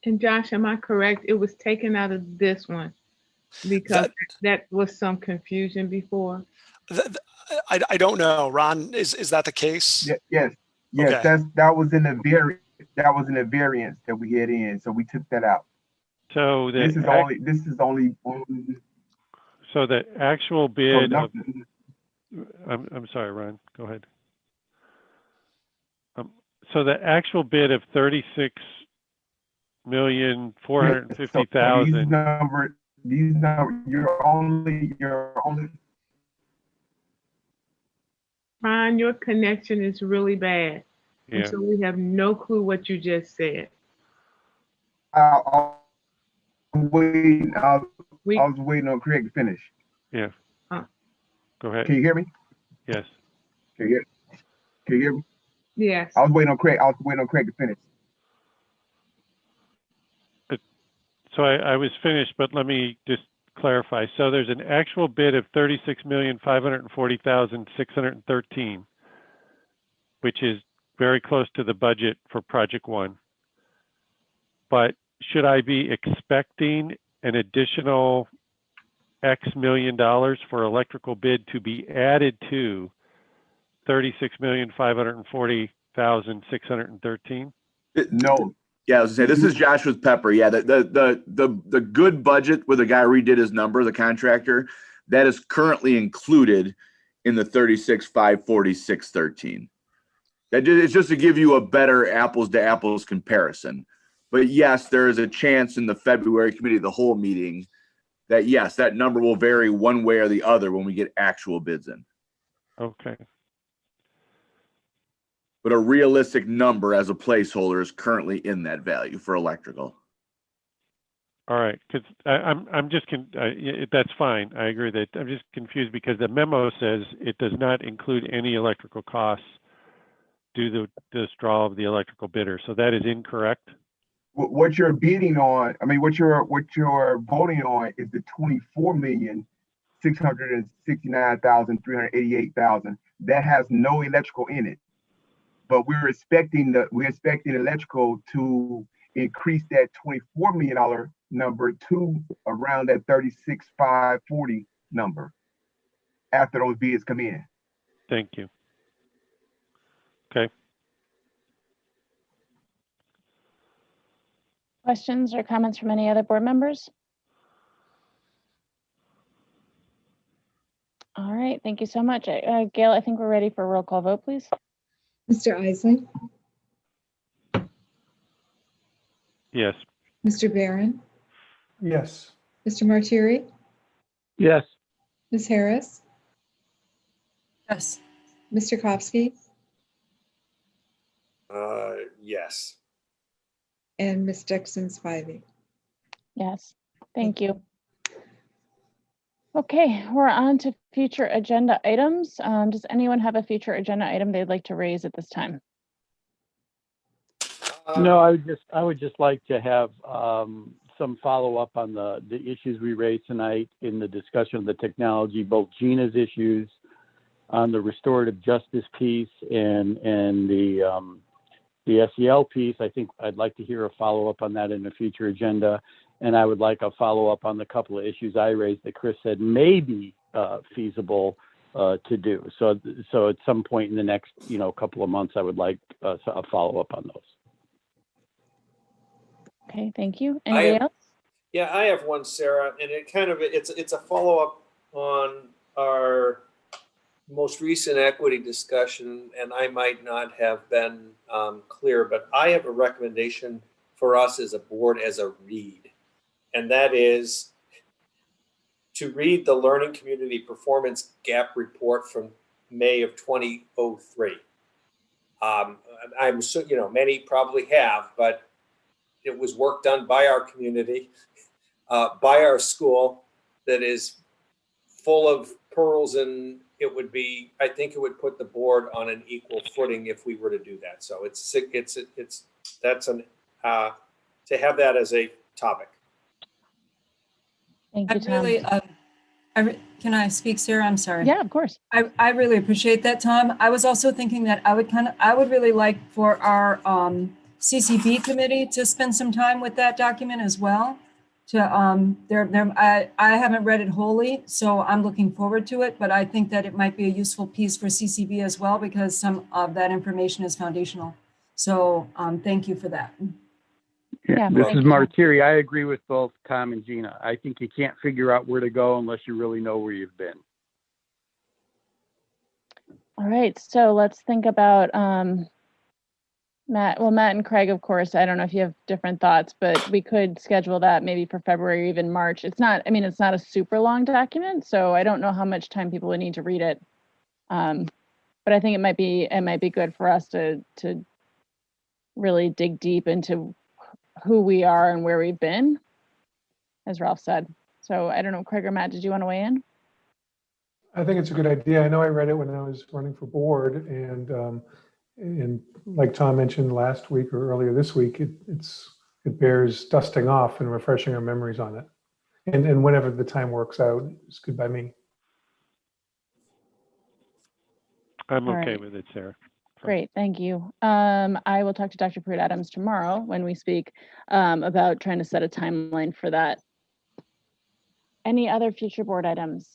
And Josh, am I correct? It was taken out of this one because that was some confusion before. I don't know, Ron. Is that the case? Yes. Okay. That was in the variance that we had in, so we took that out. So this is only. So the actual bid of, I'm sorry, Ron, go ahead. So the actual bid of 36,450,000. These numbers, you're only. Ron, your connection is really bad. Yeah. And so we have no clue what you just said. I was waiting on Craig to finish. Yeah. Go ahead. Can you hear me? Yes. Can you hear me? Yes. I was waiting on Craig to finish. So I was finished, but let me just clarify. So there's an actual bid of 36,540,613, which is very close to the budget for project one. But should I be expecting an additional X million dollars for electrical bid to be added to 36,540,613? No. Yeah, I was gonna say, this is Josh with Pepper. Yeah, the good budget where the guy redid his number, the contractor, that is currently included in the 36,540,613. It's just to give you a better apples to apples comparison. But yes, there is a chance in the February committee of the whole meeting that yes, that number will vary one way or the other when we get actual bids in. Okay. But a realistic number as a placeholder is currently in that value for electrical. All right, because I'm just that's fine. I agree that I'm just confused because the memo says it does not include any electrical costs due to the withdrawal of the electrical bidder. So that is incorrect. What you're bidding on, I mean, what you're voting on is the 24,669,388,000. That has no electrical in it. But we're expecting electrical to increase that $24 million number to around that 36,540 number after those bids come in. Thank you. Okay. Questions or comments from any other board members? All right, thank you so much. Gail, I think we're ready for a roll call vote, please. Mr. Isley, Yes. Mr. Barron, Yes. Mr. Martieri, Yes. Ms. Harris, Yes. Mr. Kopsky, Yes. and Ms. Dixon Spivey. Yes, thank you. Okay, we're on to future agenda items. Does anyone have a future agenda item they'd like to raise at this time? No, I would just like to have some follow up on the issues we raised tonight in the discussion of the technology, both Gina's issues on the restorative justice piece and the SEL piece. I think I'd like to hear a follow up on that in a future agenda. And I would like a follow up on the couple of issues I raised that Chris said may be feasible to do. So at some point in the next, couple of months, I would like a follow up on those. Okay, thank you. Anybody else? Yeah, I have one, Sarah, and it's a follow up on our most recent equity discussion, and I might not have been clear, but I have a recommendation for us as a board as a read. And that is to read the Learning Community Performance Gap Report from May of 2003. I'm so, many probably have, but it was work done by our community, by our school, that is full of pearls, and I think it would put the board on an equal footing if we were to do that. So to have that as a topic. Thank you, Tom. Can I speak, Sarah? I'm sorry. Yeah, of course. I really appreciate that, Tom. I was also thinking that I would really like for our CCB committee to spend some time with that document as well. I haven't read it wholly, so I'm looking forward to it, but I think that it might be a useful piece for CCB as well, because some of that information is foundational. So thank you for that. Yeah, this is Martieri. I agree with both Tom and Gina. I think you can't figure out where to go unless you really know where you've been. All right, so let's think about Matt. Well, Matt and Craig, of course, I don't know if you have different thoughts, but we could schedule that maybe for February or even March. It's not a super long document, so I don't know how much time people would need to read it. But I think it might be good for us to really dig deep into who we are and where we've been, as Ralph said. So I don't know, Craig or Matt, did you want to weigh in? I think it's a good idea. I know I read it when I was running for board, and like Tom mentioned last week or earlier this week, it's it bears dusting off and refreshing our memories on it. And whenever the time works out, it's good by me. I'm All okay right. with it, Sarah. Great, thank you. I will talk to Dr. Pruitt Adams tomorrow when we speak about trying to set a timeline for that. Any other future board items?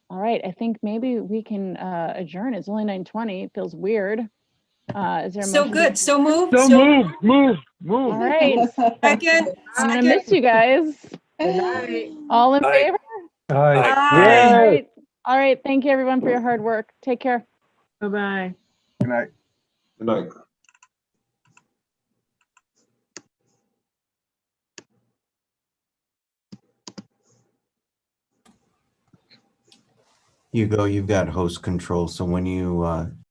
All right, I think maybe we can adjourn. It's only 9:20. It feels weird. Is there a So motion? good. So moved. So move. All right. Second. I'm gonna miss you guys. Good night. All in Aye. favor? Aye. Aye. All right. All right. Thank you everyone for your hard work. Take care. Bye-bye. Good night. Good night. Hugo, you've got host control. So when you